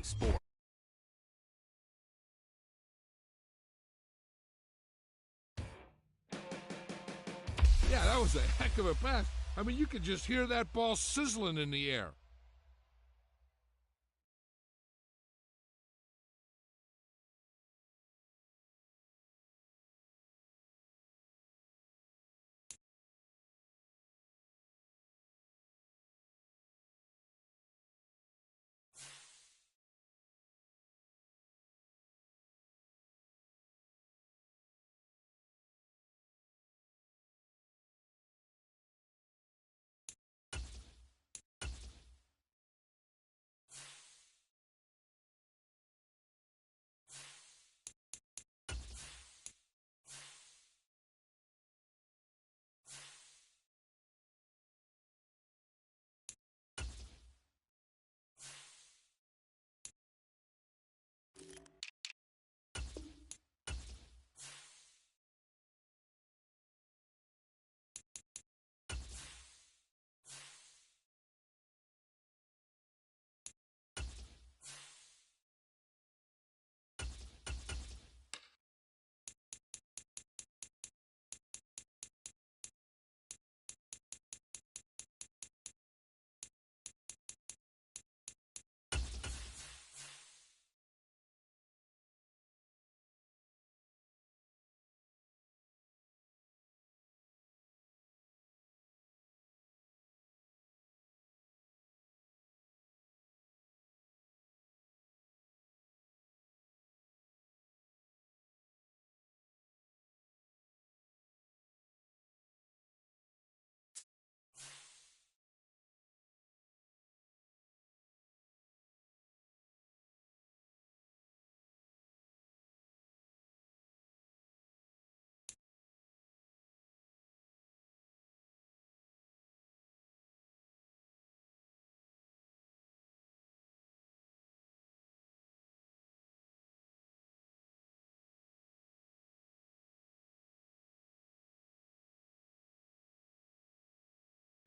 sport. Yeah, that was a heck of a pass. I mean, you could just hear that ball sizzling in the air.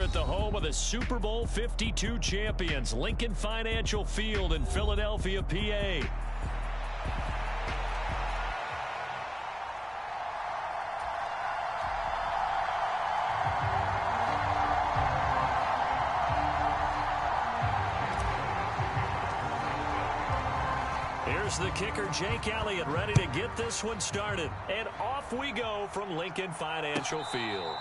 At the home of the Super Bowl 52 champions, Lincoln Financial Field in Philadelphia, PA. Here's the kicker, Jake Elliott, ready to get this one started. And off we go from Lincoln Financial Field.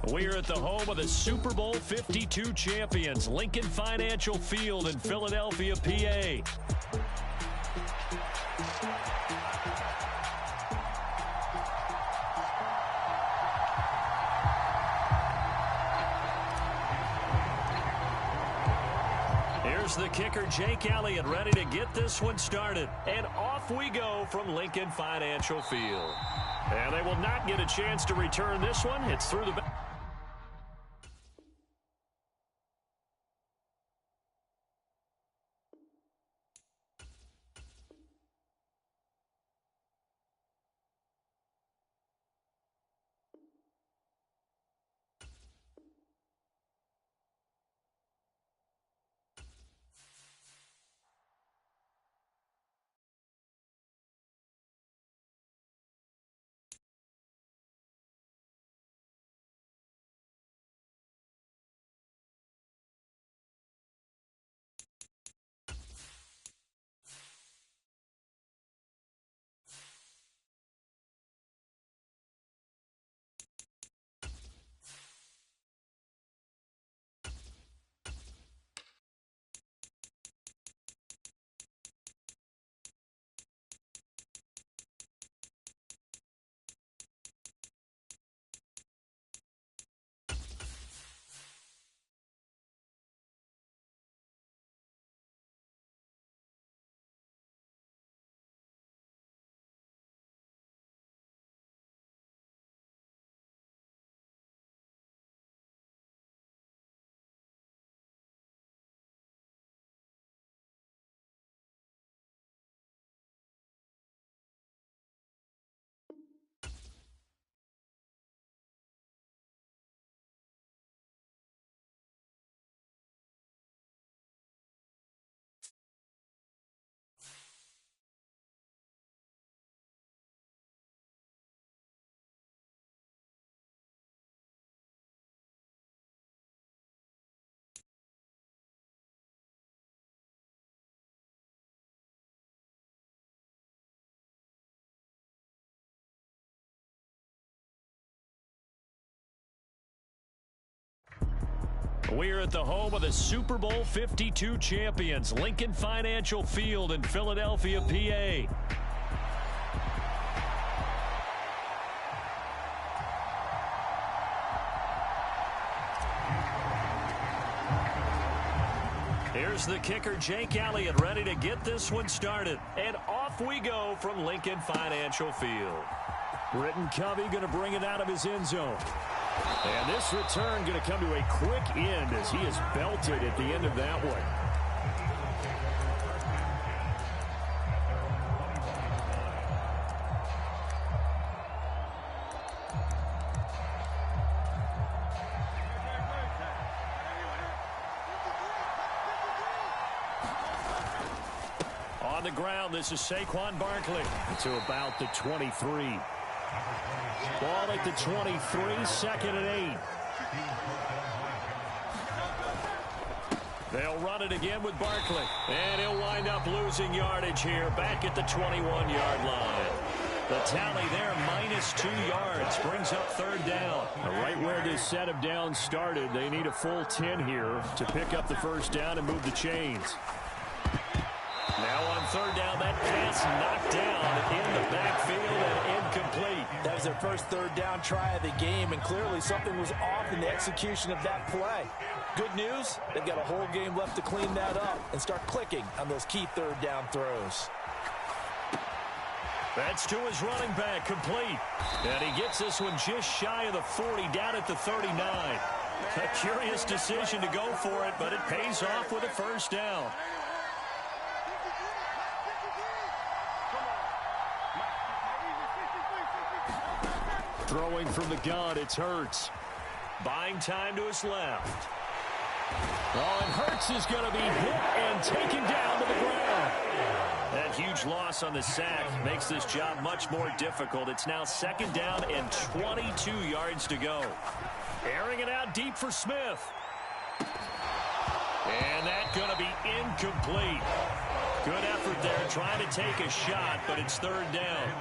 We're at the home of the Super Bowl 52 champions, Lincoln Financial Field in Philadelphia, PA. Here's the kicker, Jake Elliott, ready to get this one started. And off we go from Lincoln Financial Field. And they will not get a chance to return this one. It's through the back. We're at the home of the Super Bowl 52 champions, Lincoln Financial Field in Philadelphia, PA. Here's the kicker, Jake Elliott, ready to get this one started. And off we go from Lincoln Financial Field. Britton Covey going to bring it out of his end zone. And this return going to come to a quick end as he is belted at the end of that one. On the ground, this is Saquon Barkley to about the 23. Ball at the 23, 2nd and 8. They'll run it again with Barkley. And he'll wind up losing yardage here back at the 21-yard line. The tally there, -2 yards, brings up 3rd down. Right where this set of downs started, they need a full 10 here to pick up the 1st down and move the chains. Now on 3rd down, that pass knocked down in the backfield and incomplete. That was their first 3rd down try of the game, and clearly something was off in the execution of that play. Good news, they've got a whole game left to clean that up and start clicking on those key 3rd down throws. That's to his running back, complete. And he gets this one just shy of the 40, down at the 39. A curious decision to go for it, but it pays off with a 1st down. Throwing from the gun, it's Hurts. Buying time to his left. Oh, and Hurts is going to be hit and taken down to the ground. That huge loss on the sack makes this job much more difficult. It's now 2nd down and 22 yards to go. Airing it out deep for Smith. And that's going to be incomplete. Good effort there trying to take a shot, but it's 3rd down.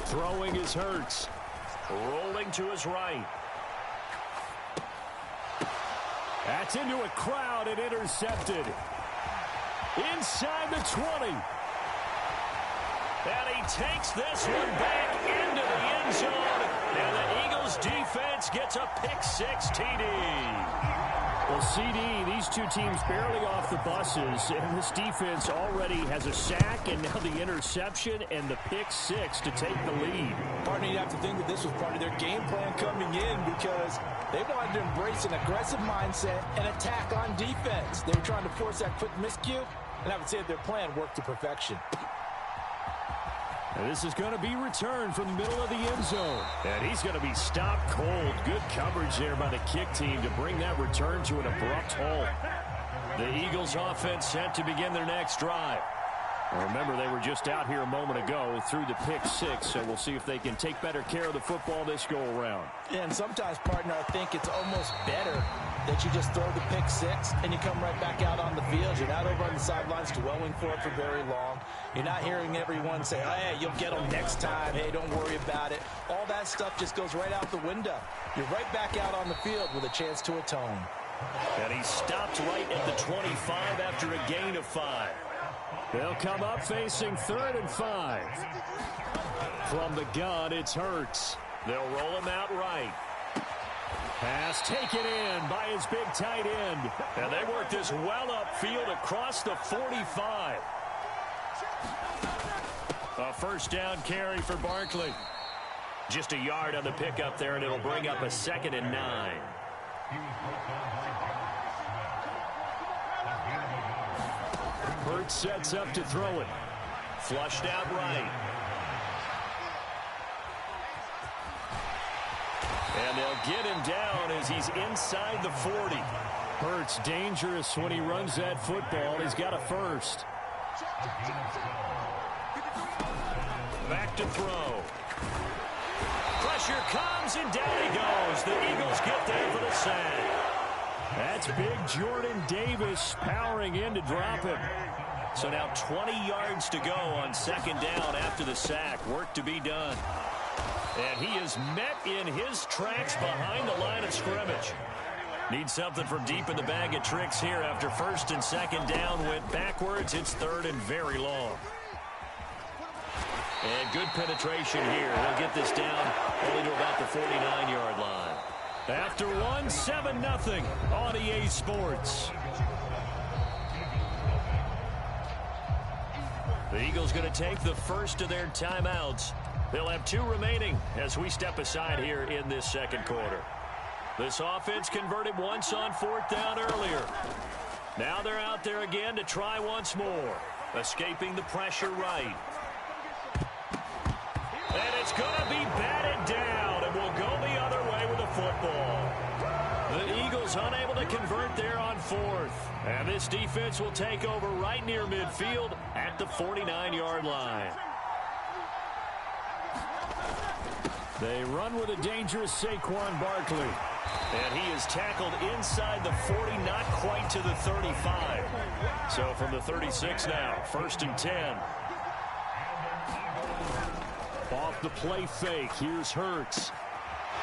Throwing is Hurts. Rolling to his right. That's into a crowd and intercepted. Inside the 20. And he takes this one back into the end zone. And the Eagles defense gets a pick-6 TD. Well, CD, these two teams barely off the buses, and this defense already has a sack and now the interception and the pick-6 to take the lead. Partner, you have to think that this was part of their game plan coming in because they wanted to embrace an aggressive mindset and attack on defense. They were trying to force that quick miscue, and I would say that their plan worked to perfection. And this is going to be returned from the middle of the end zone. And he's going to be stopped cold. Good coverage there by the kick team to bring that return to an abrupt halt. The Eagles offense set to begin their next drive. And remember, they were just out here a moment ago through the pick-6, so we'll see if they can take better care of the football this go-around. Yeah, and sometimes, partner, I think it's almost better that you just throw the pick-6 and you come right back out on the field. You're not over on the sidelines dwelling for it for very long. You're not hearing everyone say, oh, hey, you'll get them next time. Hey, don't worry about it. All that stuff just goes right out the window. You're right back out on the field with a chance to atone. And he stopped right at the 25 after a gain of 5. They'll come up facing 3rd and 5. From the gun, it's Hurts. They'll roll him out right. Pass taken in by his big tight end. And they work this well upfield across the 45. A first down carry for Barkley. Just a yard on the pickup there, and it'll bring up a 2nd and 9. Hurts sets up to throw it. Flushed out right. And they'll get him down as he's inside the 40. Hurts dangerous when he runs that football. He's got a first. Back to throw. Pressure comes and down he goes. The Eagles get there for the sack. That's big Jordan Davis powering in to drop him. So now 20 yards to go on 2nd down after the sack. Work to be done. And he is met in his tracks behind the line of scrimmage. Needs something from deep in the bag of tricks here after 1st and 2nd down went backwards. It's 3rd and very long. And good penetration here. They'll get this down only to about the 49-yard line. After one, 7-0 on EA Sports. The Eagles going to take the first of their timeouts. They'll have 2 remaining as we step aside here in this 2nd quarter. This offense converted once on 4th down earlier. Now they're out there again to try once more. Escaping the pressure right. And it's going to be batted down, and we'll go the other way with the football. The Eagles unable to convert there on 4th. And this defense will take over right near midfield at the 49-yard line. They run with a dangerous Saquon Barkley. And he is tackled inside the 40, not quite to the 35. So from the 36 now, 1st and 10. Off the play fake, here's Hurts.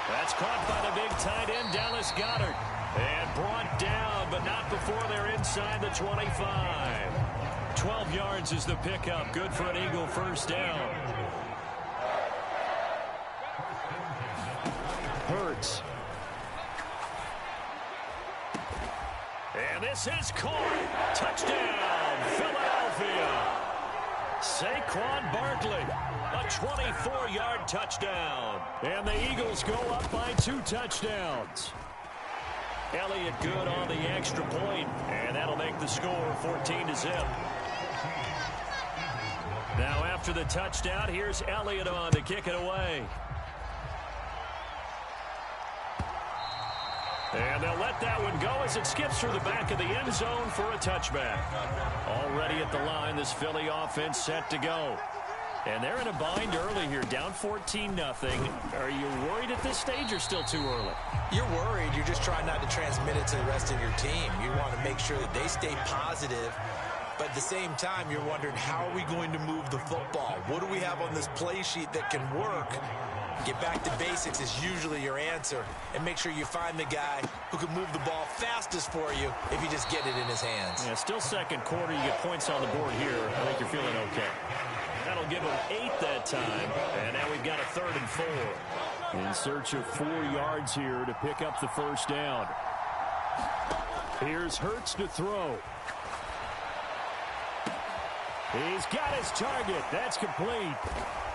That's caught by the big tight end, Dallas Goedert. And brought down, but not before they're inside the 25. 12 yards is the pickup. Good for an Eagle first down. Hurts. And this is caught. Touchdown, Philadelphia. Saquon Barkley, a 24-yard touchdown. And the Eagles go up by 2 touchdowns. Elliott good on the extra point, and that'll make the score 14-0. Now after the touchdown, here's Elliott on to kick it away. And they'll let that one go as it skips through the back of the end zone for a touchback. Already at the line, this Philly offense set to go. And they're in a bind early here, down 14-0. Are you worried at this stage or still too early? You're worried. You're just trying not to transmit it to the rest of your team. You want to make sure that they stay positive But at the same time, you're wondering, how are we going to move the football? What do we have on this play sheet that can work? Get back to basics is usually your answer. And make sure you find the guy who can move the ball fastest for you if you just get it in his hands. Yeah, still second quarter. You get points on the board here. I think you're feeling okay. That'll give him 8 that time. And now we've got a 3rd and 4. In search of 4 yards here to pick up the first down. Here's Hurts to throw. He's got his target. That's complete.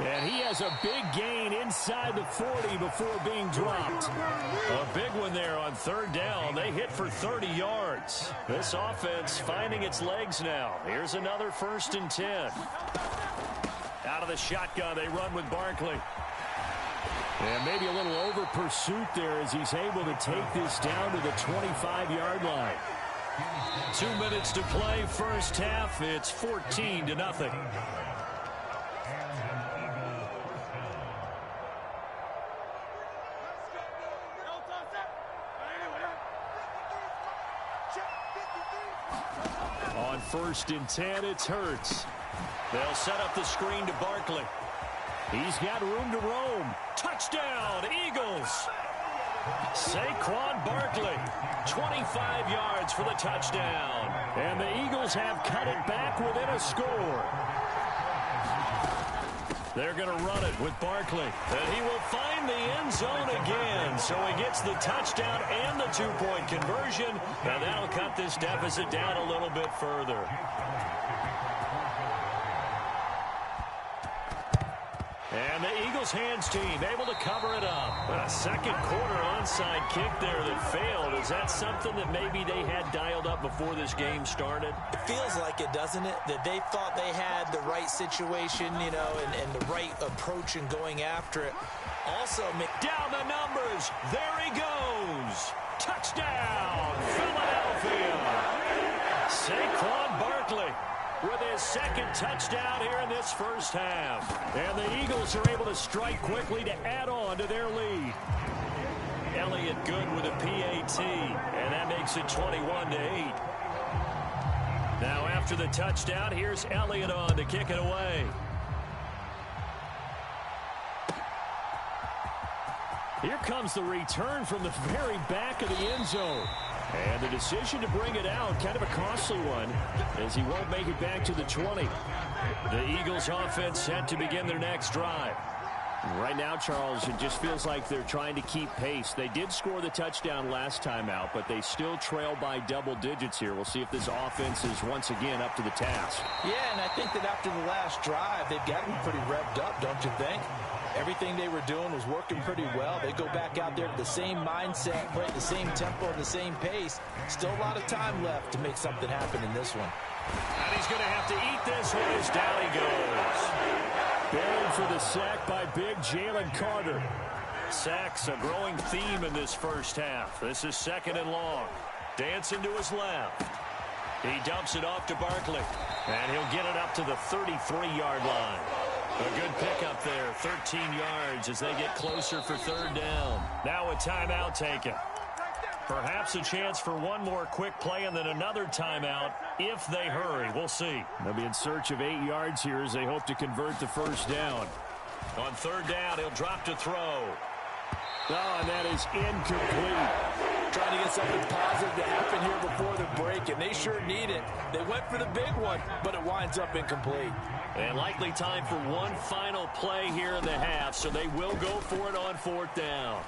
And he has a big gain inside the 40 before being dropped. A big one there on 3rd down. They hit for 30 yards. This offense finding its legs now. Here's another 1st and 10. Out of the shotgun, they run with Barkley. And maybe a little over pursuit there as he's able to take this down to the 25-yard line. 2 minutes to play, first half. It's 14-0. On 1st and 10, it's Hurts. They'll set up the screen to Barkley. He's got room to roam. Touchdown, Eagles. Saquon Barkley, 25 yards for the touchdown. And the Eagles have cut it back within a score. They're going to run it with Barkley. And he will find the end zone again. So he gets the touchdown and the 2-point conversion. And that'll cut this deficit down a little bit further. And the Eagles hands team able to cover it up. A second quarter onside kick there that failed. Is that something that maybe they had dialed up before this game started? It feels like it, doesn't it? That they thought they had the right situation, you know, and the right approach in going after it. Also, down the numbers. There he goes. Touchdown, Philadelphia. Saquon Barkley with his second touchdown here in this first half. And the Eagles are able to strike quickly to add on to their lead. Elliott good with a PAT, and that makes it 21-8. Now after the touchdown, here's Elliott on to kick it away. Here comes the return from the very back of the end zone. And the decision to bring it out, kind of a costly one, as he won't make it back to the 20. The Eagles offense set to begin their next drive. Right now, Charles, it just feels like they're trying to keep pace. They did score the touchdown last time out, but they still trail by double digits here. We'll see if this offense is once again up to the task. Yeah, and I think that after the last drive, they've gotten pretty revved up, don't you think? Everything they were doing was working pretty well. They go back out there with the same mindset, play at the same tempo and the same pace. Still a lot of time left to make something happen in this one. And he's going to have to eat this one as down he goes. Buried for the sack by big Jalen Carter. Sacks a growing theme in this first half. This is 2nd and long. Dancing to his left. He dumps it off to Barkley. And he'll get it up to the 33-yard line. A good pickup there, 13 yards as they get closer for 3rd down. Now a timeout taken. Perhaps a chance for one more quick play and then another timeout if they hurry. We'll see. They'll be in search of 8 yards here as they hope to convert the first down. On 3rd down, he'll drop to throw. Oh, and that is incomplete. Trying to get something positive to happen here before the break, and they sure need it. They went for the big one, but it winds up incomplete. And likely time for one final play here in the half, so they will go for it on 4th down.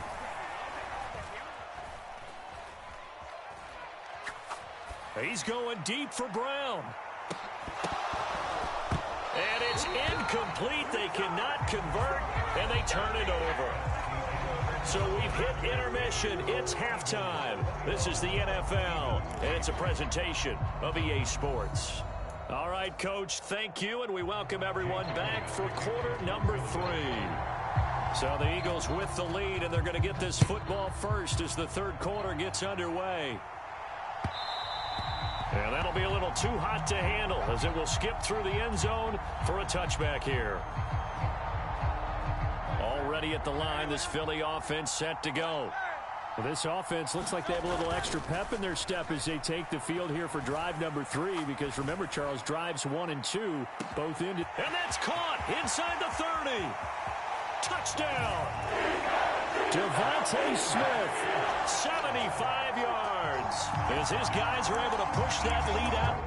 He's going deep for Brown. And it's incomplete. They cannot convert, and they turn it over. So we've hit intermission. It's halftime. This is the NFL, and it's a presentation of EA Sports. All right, Coach, thank you, and we welcome everyone back for quarter number 3. So the Eagles with the lead, and they're going to get this football first as the 3rd quarter gets underway. And that'll be a little too hot to handle as it will skip through the end zone for a touchback here. Already at the line, this Philly offense set to go. Well, this offense looks like they have a little extra pep in their step as they take the field here for drive number 3, because remember, Charles, drives 1 and 2 both ended. And that's caught inside the 30. Touchdown. Devontae Smith, 75 yards, as his guys are able to push that lead out.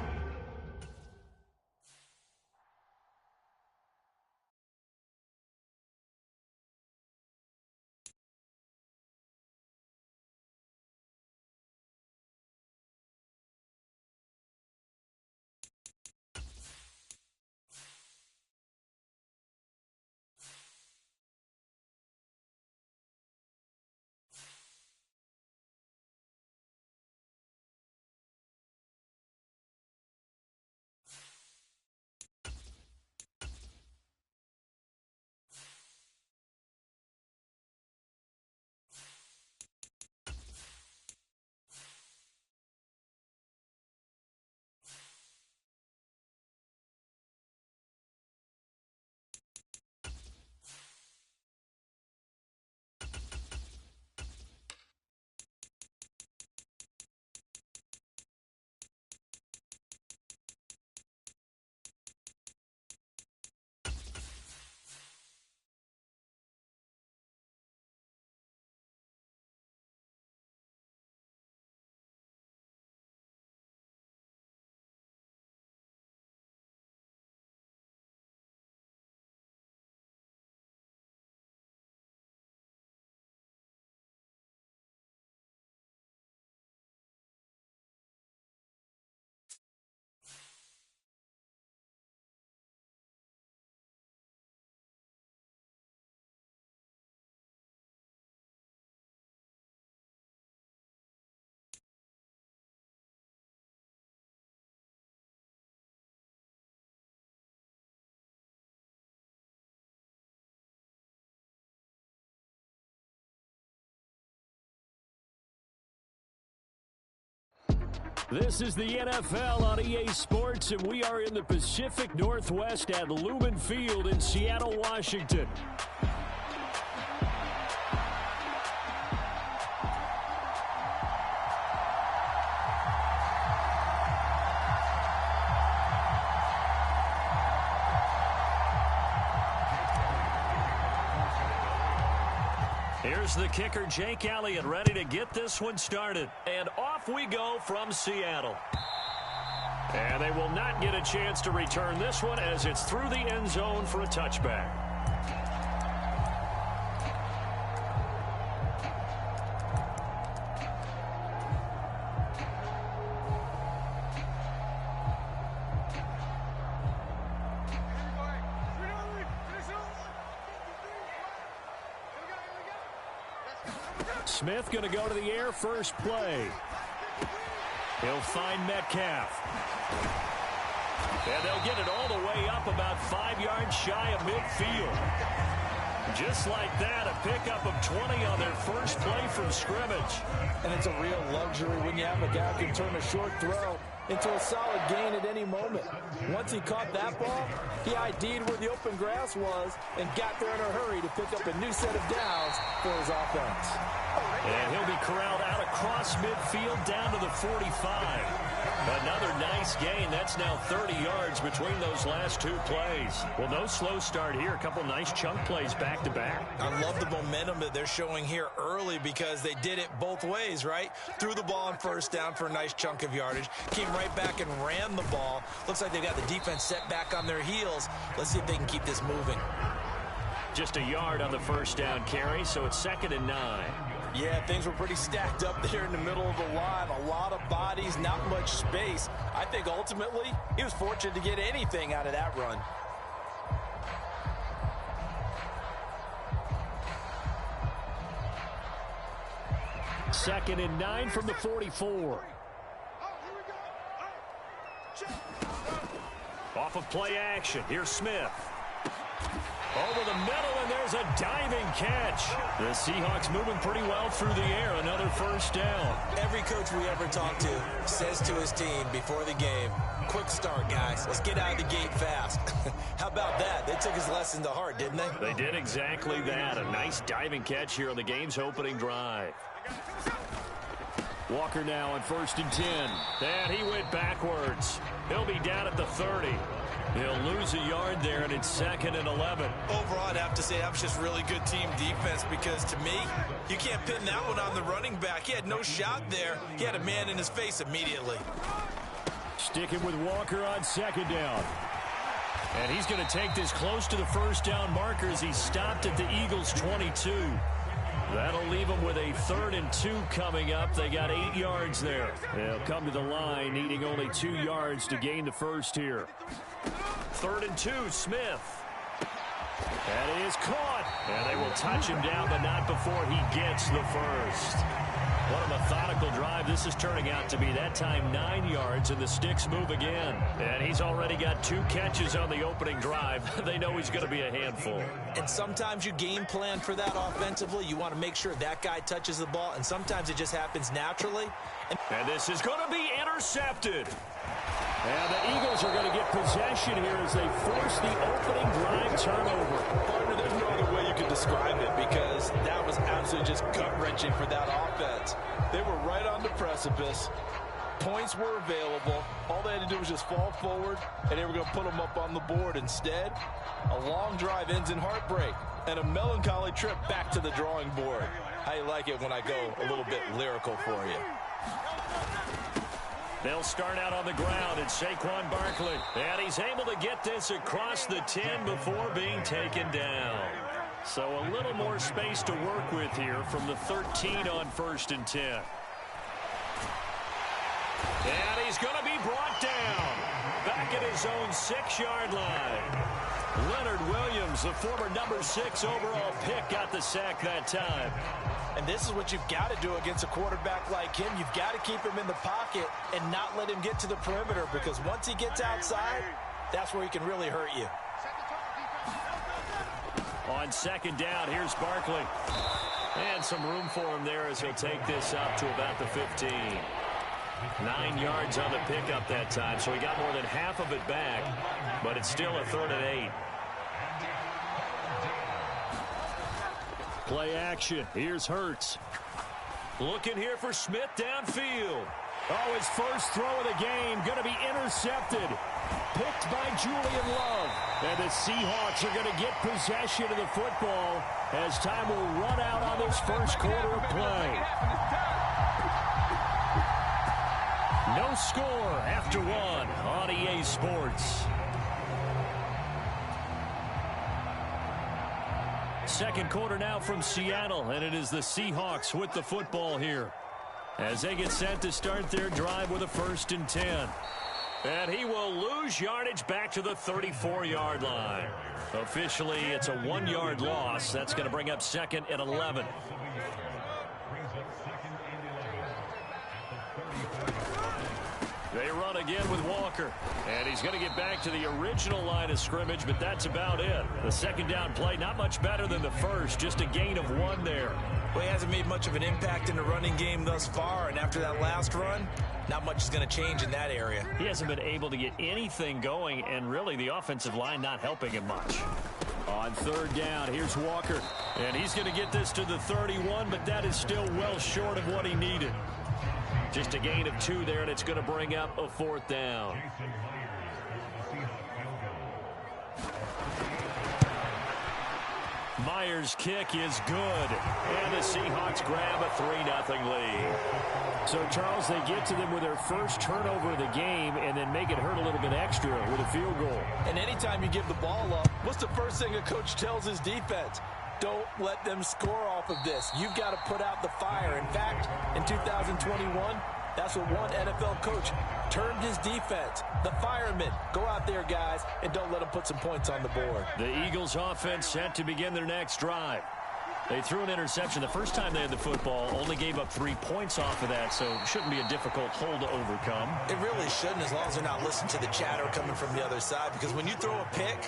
This is the NFL on EA Sports, and we are in the Pacific Northwest at Lumen Field in Seattle, Washington. Here's the kicker, Jake Elliott, ready to get this one started. And off we go from Seattle. And they will not get a chance to return this one as it's through the end zone for a touchback. Smith going to go to the air first play. He'll find Metcalf. And they'll get it all the way up about 5 yards shy of midfield. Just like that, a pickup of 20 on their first play from scrimmage. And it's a real luxury when you have a guy who can turn a short throw into a solid gain at any moment. Once he caught that ball, he ID'd where the open grass was and got there in a hurry to pick up a new set of downs for his offense. And he'll be corralled out across midfield down to the 45. Another nice gain. That's now 30 yards between those last 2 plays. Well, no slow start here. A couple nice chunk plays back-to-back. I love the momentum that they're showing here early because they did it both ways, right? Threw the ball on first down for a nice chunk of yardage. Came right back and ran the ball. Looks like they've got the defense set back on their heels. Let's see if they can keep this moving. Just a yard on the first down carry, so it's 2nd and 9. Yeah, things were pretty stacked up there in the middle of the line. A lot of bodies, not much space. I think ultimately he was fortunate to get anything out of that run. Second and 9 from the 44. Off of play action. Here's Smith. Over the middle, and there's a diving catch. The Seahawks moving pretty well through the air. Another first down. Every coach we ever talk to says to his team before the game, quick start, guys. Let's get out of the gate fast. How about that? They took his lesson to heart, didn't they? They did exactly that. A nice diving catch here on the game's opening drive. Walker now on 1st and 10. And he went backwards. He'll be down at the 30. He'll lose a yard there, and it's 2nd and 11. Overall, I'd have to say that was just really good team defense because, to me, you can't pin that one on the running back. He had no shot there. He had a man in his face immediately. Sticking with Walker on 2nd down. And he's going to take this close to the first down marker as he stopped at the Eagles' 22. That'll leave them with a 3rd and 2 coming up. They got 8 yards there. They'll come to the line needing only 2 yards to gain the first here. 3rd and 2, Smith. That is caught. And they will touch him down, but not before he gets the first. What a methodical drive this is turning out to be. That time 9 yards, and the sticks move again. And he's already got 2 catches on the opening drive. They know he's going to be a handful. And sometimes you game plan for that offensively. You want to make sure that guy touches the ball, and sometimes it just happens naturally. And this is going to be intercepted. And the Eagles are going to get possession here as they force the opening drive turnover. Partner, there's no other way you can describe it because that was absolutely just gut-wrenching for that offense. They were right on the precipice. Points were available. All they had to do was just fall forward, and they were going to put them up on the board. Instead, a long drive ends in heartbreak and a melancholy trip back to the drawing board. How you like it when I go a little bit lyrical for you? They'll start out on the ground, and Saquon Barkley. And he's able to get this across the 10 before being taken down. So a little more space to work with here from the 13 on 1st and 10. And he's going to be brought down. Back at his own 6-yard line. Leonard Williams, the former number 6 overall pick, got the sack that time. And this is what you've got to do against a quarterback like him. You've got to keep him in the pocket and not let him get to the perimeter because once he gets outside, that's where he can really hurt you. On 2nd down, here's Barkley. And some room for him there as he'll take this up to about the 15. 9 yards on the pickup that time, so he got more than half of it back, but it's still a 3rd and 8. Play action. Here's Hurts. Looking here for Smith downfield. Oh, his first throw of the game going to be intercepted. Picked by Julian Love. And the Seahawks are going to get possession of the football as time will run out on this first quarter of play. No score after 1 on EA Sports. Second quarter now from Seattle, and it is the Seahawks with the football here as they get set to start their drive with a 1st and 10. And he will lose yardage back to the 34-yard line. Officially, it's a 1-yard loss. That's going to bring up 2nd and 11. They run again with Walker. And he's going to get back to the original line of scrimmage, but that's about it. The 2nd down play, not much better than the first, just a gain of 1 there. Well, he hasn't made much of an impact in the running game thus far, and after that last run, not much is going to change in that area. He hasn't been able to get anything going, and really the offensive line not helping him much. On 3rd down, here's Walker. And he's going to get this to the 31, but that is still well short of what he needed. Just a gain of 2 there, and it's going to bring up a 4th down. Myers' kick is good, and the Seahawks grab a 3-0 lead. So, Charles, they get to them with their first turnover of the game and then make it hurt a little bit extra with a field goal. And anytime you give the ball up, what's the first thing a coach tells his defense? Don't let them score off of this. You've got to put out the fire. In fact, in 2021, that's what one NFL coach termed his defense. The firemen. Go out there, guys, and don't let them put some points on the board. The Eagles offense set to begin their next drive. They threw an interception the first time they had the football, only gave up 3 points off of that, so it shouldn't be a difficult hole to overcome. It really shouldn't, as long as they're not listening to the chatter coming from the other side, because when you throw a pick,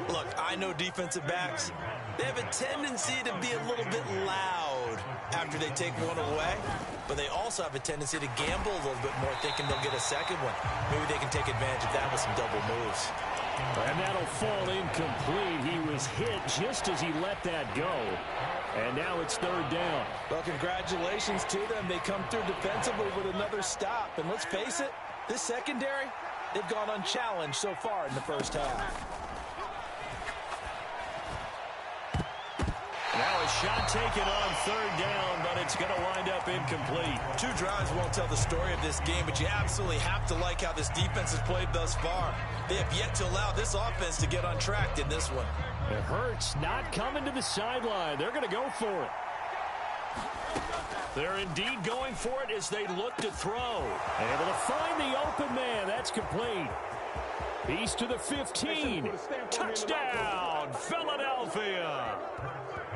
look, I know defensive backs, they have a tendency to be a little bit loud after they take one away, but they also have a tendency to gamble a little bit more, thinking they'll get a second one. Maybe they can take advantage of that with some double moves. And that'll fall incomplete. He was hit just as he let that go. And now it's third down. Well, congratulations to them. They come through defensively with another stop. And let's face it, this secondary, they've gone unchallenged so far in the first half. Now a shot taken on third down, but it's going to wind up incomplete. 2 drives won't tell the story of this game, but you absolutely have to like how this defense has played thus far. They have yet to allow this offense to get untracked in this one. It hurts not coming to the sideline. They're going to go for it. They're indeed going for it as they look to throw. Able to find the open man. That's complete. He's to the 15. Touchdown, Philadelphia.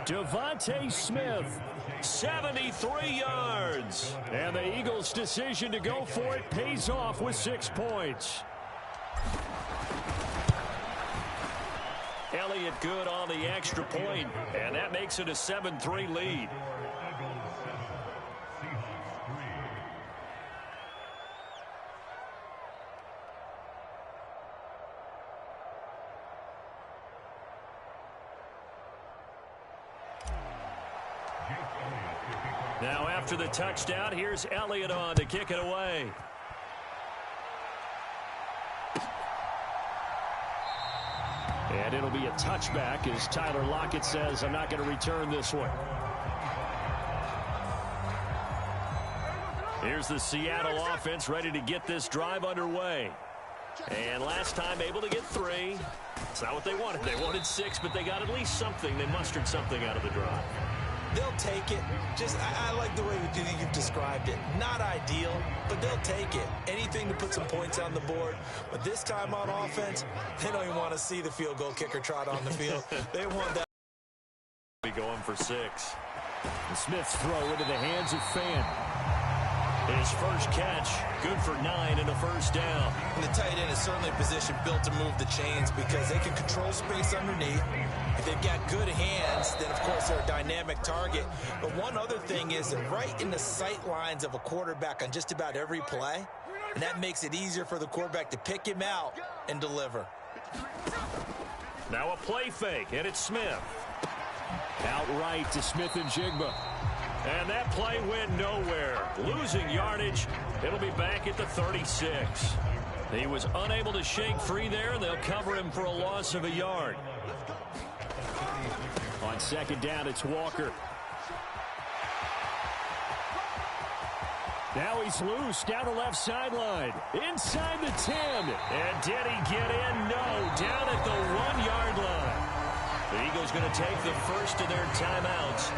Devontae Smith, 73 yards. And the Eagles' decision to go for it pays off with 6 points. Elliott good on the extra point, and that makes it a 7-3 lead. Now after the touchdown, here's Elliott on to kick it away. And it'll be a touchback as Tyler Lockett says, I'm not going to return this one. Here's the Seattle offense ready to get this drive underway. And last time able to get 3. It's not what they wanted. They wanted 6, but they got at least something. They mustered something out of the drive. They'll take it. I like the way you've described it. Not ideal, but they'll take it. Anything to put some points on the board. But this time on offense, they don't even want to see the field goal kicker trot on the field. They want that. Be going for 6. The Smith's throw into the hands of Fan. His first catch, good for 9 and a first down. And the tight end is certainly a position built to move the chains because they can control space underneath. If they've got good hands, then, of course, they're a dynamic target. But one other thing is they're right in the sight lines of a quarterback on just about every play, and that makes it easier for the quarterback to pick him out and deliver. Now a play fake, and it's Smith. Outright to Smith and Jigba. And that play went nowhere. Losing yardage. It'll be back at the 36. He was unable to shake free there, and they'll cover him for a loss of a yard. On second down, it's Walker. Now he's loose down the left sideline. Inside the 10. And did he get in? No. Down at the 1-yard line. The Eagles going to take the first of their timeouts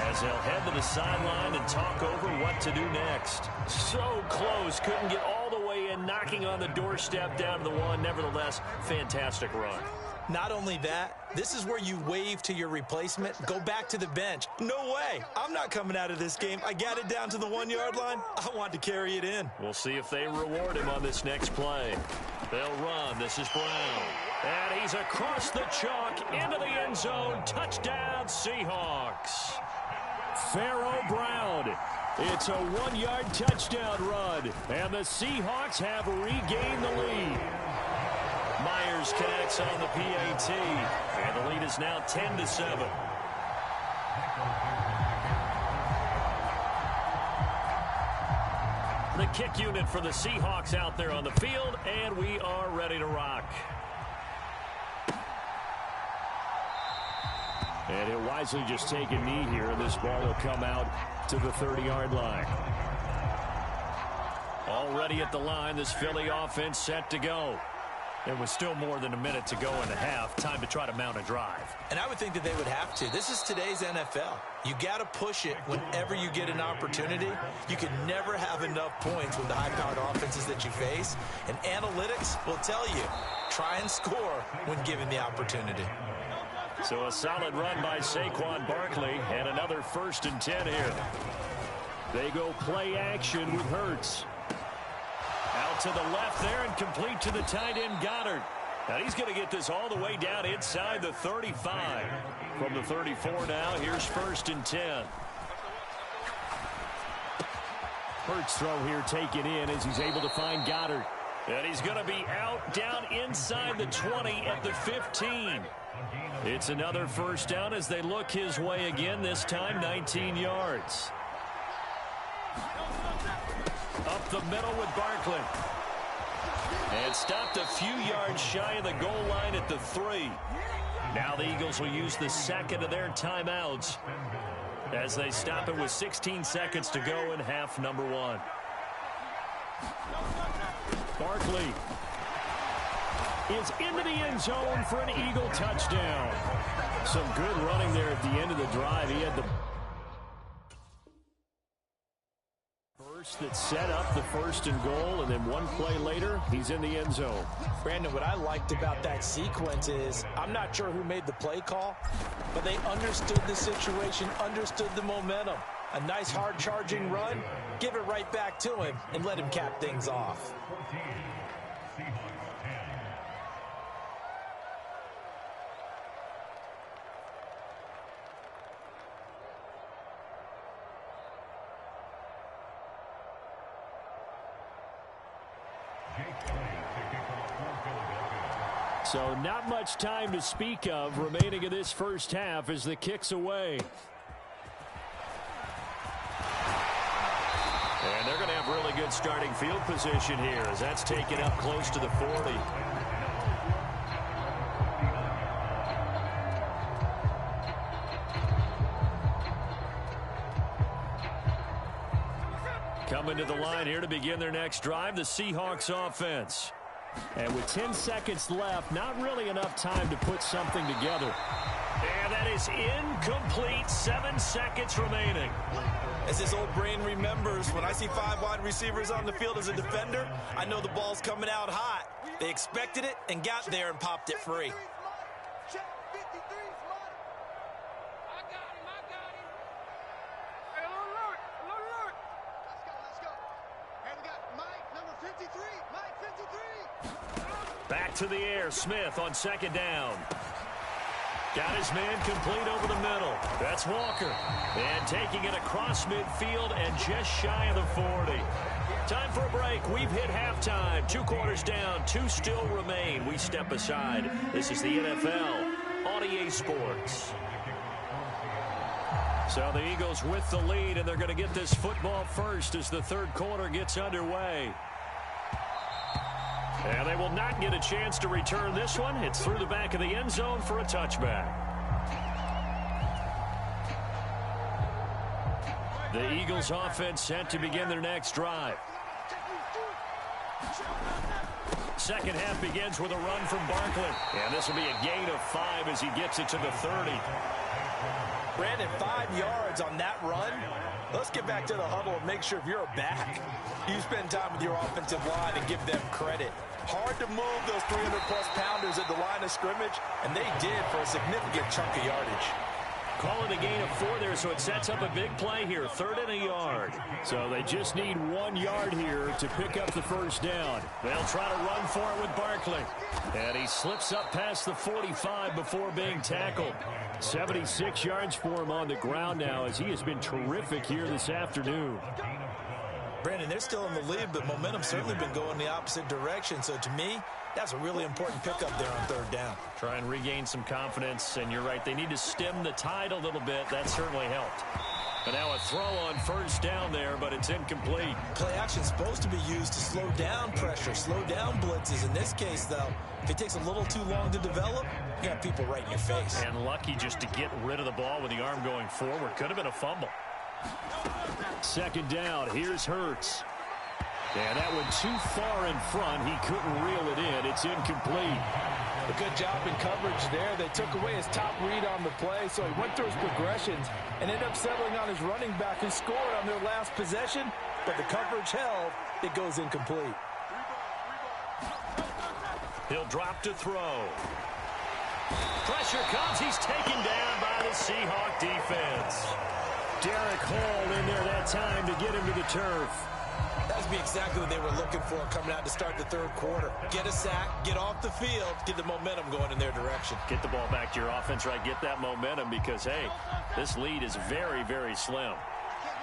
as they'll head to the sideline and talk over what to do next. So close. Couldn't get all the way in, knocking on the doorstep down to the 1. Nevertheless, fantastic run. Not only that, this is where you wave to your replacement, go back to the bench. No way. I'm not coming out of this game. I got it down to the 1-yard line. I want to carry it in. We'll see if they reward him on this next play. They'll run. This is Brown. And he's across the chalk into the end zone. Touchdown, Seahawks. Pharaoh Brown. It's a 1-yard touchdown run. And the Seahawks have regained the lead. Myers connects on the PAT. And the lead is now 10-7. The kick unit for the Seahawks out there on the field, and we are ready to rock. And he'll wisely just take a knee here, and this ball will come out to the 30-yard line. Already at the line, this Philly offense set to go. There was still more than a minute to go in the half. Time to try to mount a drive. And I would think that they would have to. This is today's NFL. You got to push it whenever you get an opportunity. You can never have enough points with the high-powered offenses that you face. And analytics will tell you, try and score when given the opportunity. So a solid run by Saquon Barkley and another 1st and 10 here. They go play action with Hurts. Out to the left there and complete to the tight end Goddard. Now he's going to get this all the way down inside the 35. From the 34 now, here's 1st and 10. Hurts throw here taken in as he's able to find Goddard. And he's going to be out down inside the 20 at the 15. It's another first down as they look his way again, this time 19 yards. Up the middle with Barkley. And stopped a few yards shy of the goal line at the 3. Now the Eagles will use the second of their timeouts as they stop it with 16 seconds to go in half number 1. Barkley is into the end zone for an Eagle touchdown. Some good running there at the end of the drive. He had the burst that set up the 1st and goal, and then one play later, he's in the end zone. Brandon, what I liked about that sequence is I'm not sure who made the play call, but they understood the situation, understood the momentum. A nice hard-charging run, give it right back to him, and let him cap things off. So not much time to speak of remaining in this first half as the kick's away. And they're going to have really good starting field position here as that's taken up close to the 40. Coming to the line here to begin their next drive, the Seahawks offense. And with 10 seconds left, not really enough time to put something together. And that is incomplete. 7 seconds remaining. As this old brain remembers, when I see 5 wide receivers on the field as a defender, I know the ball's coming out hot. They expected it and got there and popped it free. Back to the air, Smith on 2nd down. Got his man complete over the middle. That's Walker. And taking it across midfield and just shy of the 40. Time for a break. We've hit halftime. 2 quarters down. 2 still remain. We step aside. This is the NFL on EA Sports. So the Eagles with the lead, and they're going to get this football first as the 3rd quarter gets underway. And they will not get a chance to return this one. It's through the back of the end zone for a touchback. The Eagles offense set to begin their next drive. Second half begins with a run from Barkley. And this will be a gain of 5 as he gets it to the 30. Brandon, 5 yards on that run. Let's get back to the huddle and make sure if you're a back, you spend time with your offensive line and give them credit. Hard to move those 300-plus pounders at the line of scrimmage, and they did for a significant chunk of yardage. Call it a gain of 4 there, so it sets up a big play here. 3rd and a yard. So they just need 1 yard here to pick up the first down. They'll try to run for it with Barkley. And he slips up past the 45 before being tackled. 76 yards for him on the ground now as he has been terrific here this afternoon. Brandon, they're still in the lead, but momentum's certainly been going the opposite direction. So to me, that's a really important pickup there on 3rd down. Try and regain some confidence, and you're right, they need to stem the tide a little bit. That certainly helped. But now a throw on 1st down there, but it's incomplete. Play action's supposed to be used to slow down pressure, slow down blitzes. In this case, though, if it takes a little too long to develop, you got people right in your face. And lucky just to get rid of the ball with the arm going forward. Could have been a fumble. 2nd down, here's Hurts. And that one too far in front. He couldn't reel it in. It's incomplete. A good job in coverage there. They took away his top read on the play, so he went through his progressions and ended up settling on his running back who scored on their last possession, but the coverage held. It goes incomplete. He'll drop to throw. Pressure comes. He's taken down by the Seahawk defense. Derek Hall in there that time to get him to the turf. That would be exactly what they were looking for coming out to start the 3rd quarter. Get a sack, get off the field, get the momentum going in their direction. Get the ball back to your offense, right? Get that momentum because, hey, this lead is very, very slim.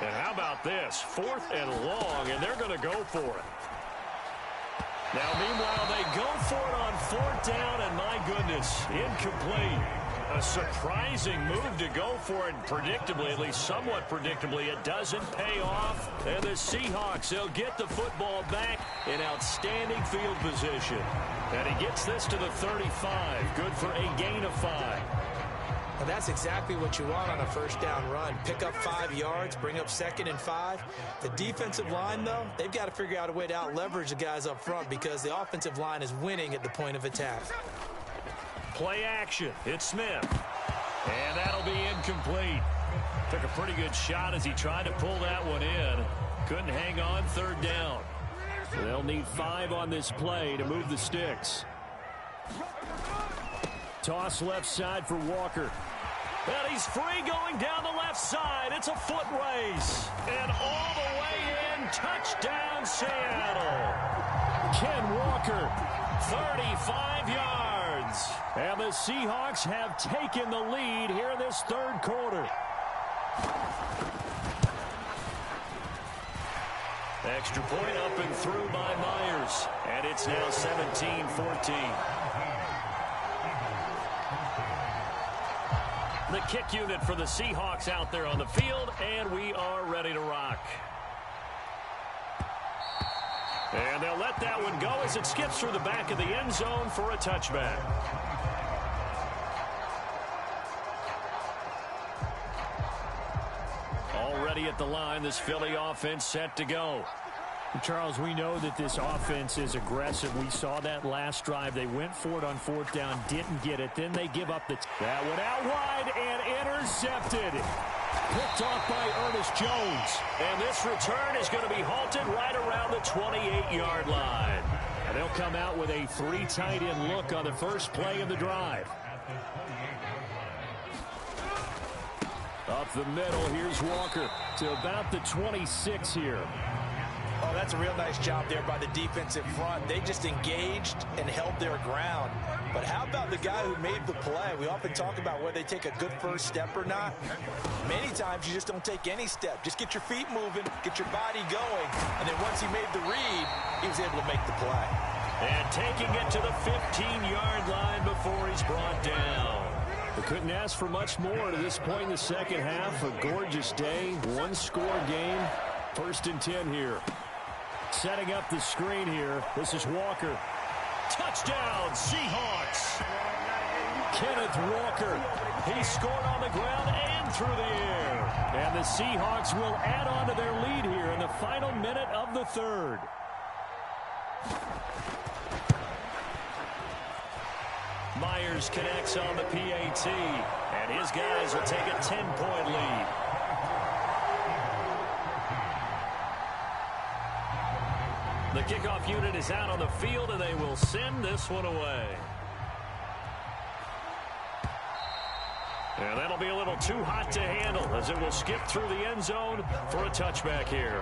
And how about this? 4th and long, and they're going to go for it. Now, meanwhile, they go for it on 4th down, and my goodness, incomplete. A surprising move to go for it, predictably, at least somewhat predictably. It doesn't pay off. And the Seahawks, they'll get the football back in outstanding field position. And he gets this to the 35. Good for a gain of 5. Well, that's exactly what you want on a first down run. Pick up 5 yards, bring up 2nd and 5. The defensive line, though, they've got to figure out a way to out-leverage the guys up front because the offensive line is winning at the point of attack. Play action. It's Smith. And that'll be incomplete. Took a pretty good shot as he tried to pull that one in. Couldn't hang on 3rd down. So they'll need 5 on this play to move the sticks. Toss left side for Walker. And he's free going down the left side. It's a foot race. And all the way in. Touchdown, Seattle. Ken Walker, 35 yards. And the Seahawks have taken the lead here in this 3rd quarter. Extra point up and through by Myers. And it's now 17-14. The kick unit for the Seahawks out there on the field, and we are ready to rock. And they'll let that one go as it skips through the back of the end zone for a touchback. Already at the line, this Philly offense set to go. Charles, we know that this offense is aggressive. We saw that last drive. They went for it on 4th down, didn't get it. Then they give up that one out wide and intercepted. Picked off by Ernest Jones. And this return is going to be halted right around the 28-yard line. And they'll come out with a 3 tight end look on the first play of the drive. Up the middle, here's Walker to about the 26 here. Oh, that's a real nice job there by the defensive front. They just engaged and held their ground. But how about the guy who made the play? We often talk about whether they take a good first step or not. Many times you just don't take any step. Just get your feet moving, get your body going. And then once he made the read, he was able to make the play. And taking it to the 15-yard line before he's brought down. They couldn't ask for much more to this point in the second half. A gorgeous day, 1-score game. 1st and 10 here. Setting up the screen here. This is Walker. Touchdown, Seahawks. Kenneth Walker. He scored on the ground and through the air. And the Seahawks will add on to their lead here in the final minute of the 3rd. Myers connects on the PAT. And his guys will take a 10-point lead. The kickoff unit is out on the field, and they will send this one away. And that'll be a little too hot to handle as it will skip through the end zone for a touchback here.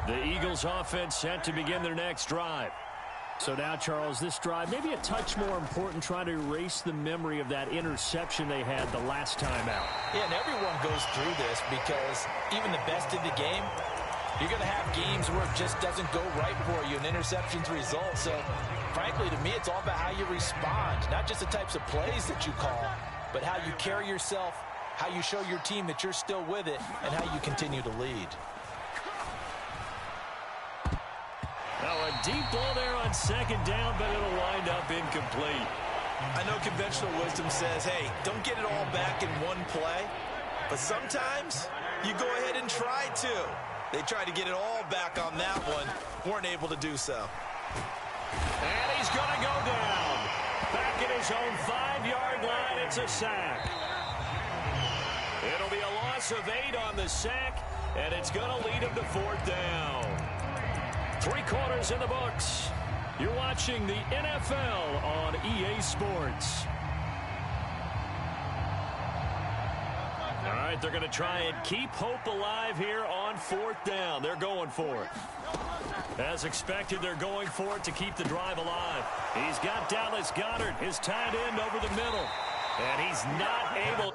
The Eagles offense set to begin their next drive. So now, Charles, this drive maybe a touch more important, trying to erase the memory of that interception they had the last time out. Yeah, and everyone goes through this because even the best in the game, you're going to have games where it just doesn't go right for you, and interceptions result. So, frankly, to me, it's all about how you respond, not just the types of plays that you call, but how you carry yourself, how you show your team that you're still with it, and how you continue to lead. Now a deep ball there on 2nd down, but it'll wind up incomplete. I know conventional wisdom says, hey, don't get it all back in one play, but sometimes you go ahead and try to. They tried to get it all back on that one, weren't able to do so. And he's going to go down. Back at his own 5-yard line, it's a sack. It'll be a loss of 8 on the sack, and it's going to lead him to 4th down. 3 quarters in the books. You're watching the NFL on EA Sports. All right, they're going to try and keep hope alive here on 4th down. They're going for it. As expected, they're going for it to keep the drive alive. He's got Dallas Goedert, his tight end, over the middle. And he's not able...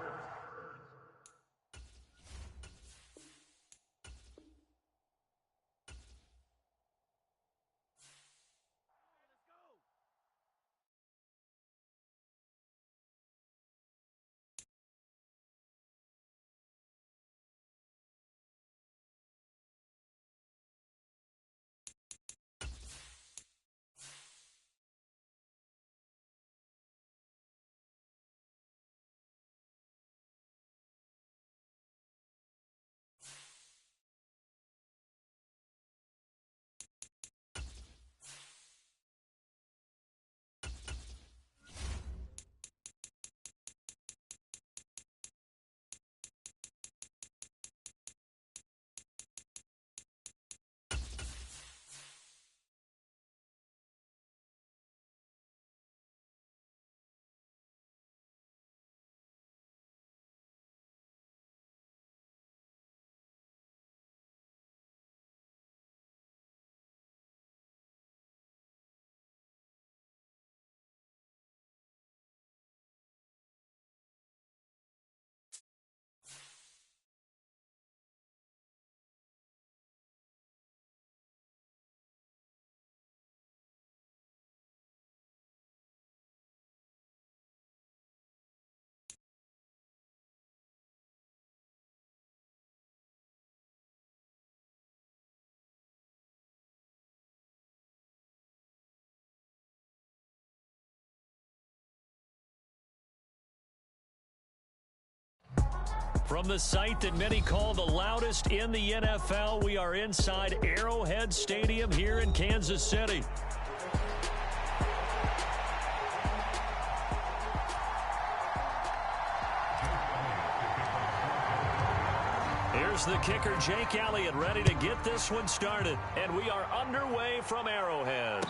From the site that many call the loudest in the NFL, we are inside Arrowhead Stadium here in Kansas City. Here's the kicker, Jake Elliott, ready to get this one started. And we are underway from Arrowhead.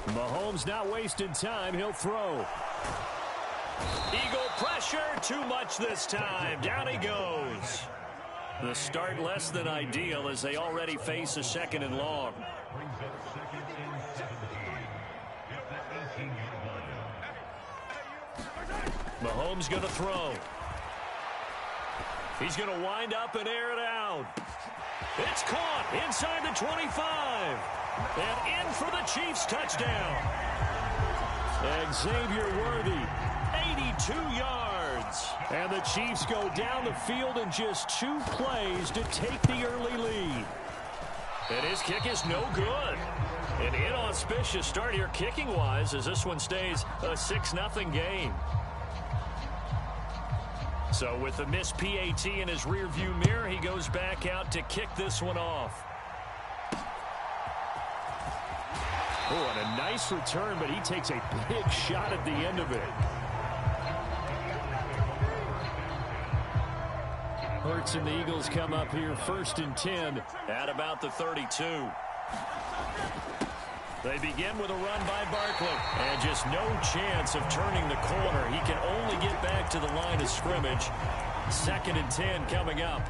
Mahomes not wasting time. He'll throw. Eagle pressure. Too much this time. Down he goes. The start less than ideal as they already face a 2nd and long. Mahomes going to throw. He's going to wind up and air it out. It's caught inside the 25. And in for the Chiefs touchdown. Xavier Worthy, 82 yards. And the Chiefs go down the field in just 2 plays to take the early lead. And his kick is no good. An inauspicious start here kicking-wise as this one stays a 6-0 game. So with the missed PAT in his rearview mirror, he goes back out to kick this one off. Oh, and a nice return, but he takes a big shot at the end of it. Hurts and the Eagles come up here 1st and 10 at about the 32. They begin with a run by Barkley, and just no chance of turning the corner. He can only get back to the line of scrimmage. 2nd and 10 coming up.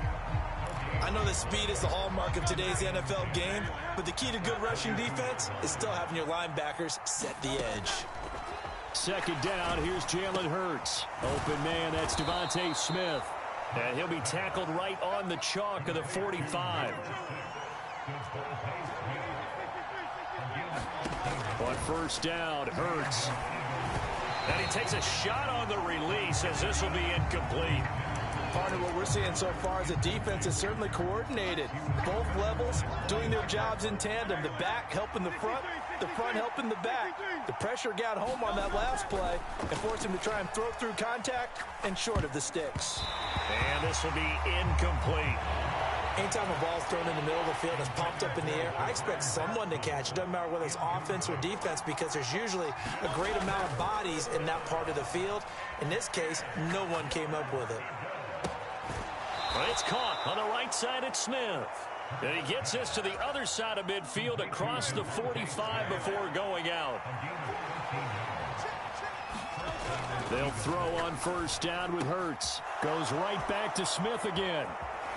I know that speed is the hallmark of today's NFL game, but the key to good rushing defense is still having your linebackers set the edge. 2nd down, here's Jalen Hurts. Open man, that's Devontae Smith. And he'll be tackled right on the chalk of the 45. On 1st down, Hurts. And he takes a shot on the release as this will be incomplete. Partner, what we're seeing so far is the defense is certainly coordinated. Both levels doing their jobs in tandem. The back helping the front helping the back. The pressure got home on that last play and forced him to try and throw through contact and short of the sticks. And this will be incomplete. Anytime a ball's thrown in the middle of the field and is popped up in the air, I expect someone to catch. It doesn't matter whether it's offense or defense because there's usually a great amount of bodies in that part of the field. In this case, no one came up with it. It's caught on the right side at Smith. And he gets this to the other side of midfield across the 45 before going out. They'll throw on 1st down with Hurts. Goes right back to Smith again.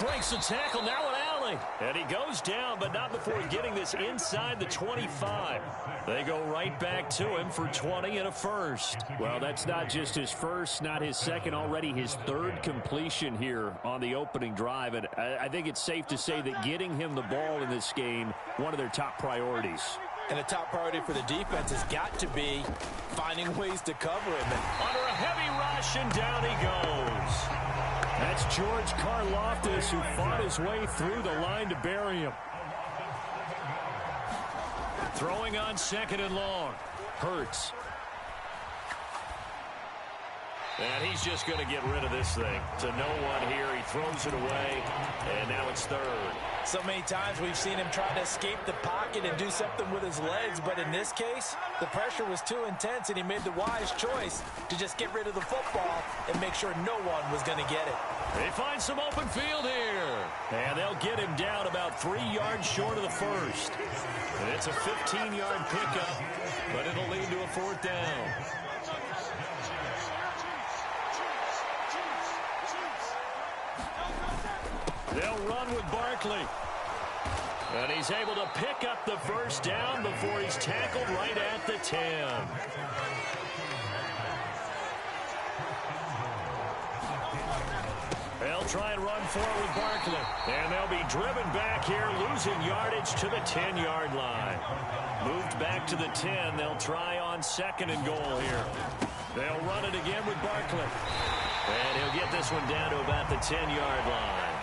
Breaks the tackle, now an alley. And he goes down, but not before getting this inside the 25. They go right back to him for 20 and a first. Well, that's not just his first, not his second, already his 3rd completion here on the opening drive. And I think it's safe to say that getting him the ball in this game, one of their top priorities. And the top priority for the defense has got to be finding ways to cover him. Under a heavy rush, and down he goes. That's George Karlaftis who fought his way through the line to bury him. Throwing on 2nd and long. Hurts. And he's just going to get rid of this thing. To no one here. He throws it away. And now it's 3rd. So many times we've seen him try to escape the pocket and do something with his legs. But in this case, the pressure was too intense, and he made the wise choice to just get rid of the football and make sure no one was going to get it. They find some open field here. And they'll get him down about 3 yards short of the first. And it's a 15-yard pickup, but it'll lead to a 4th down. They'll run with Barkley. And he's able to pick up the 1st down before he's tackled right at the 10. They'll try and run forward with Barkley. And they'll be driven back here, losing yardage to the 10-yard line. Moved back to the 10. They'll try on 2nd and goal here. They'll run it again with Barkley. And he'll get this one down to about the 10-yard line.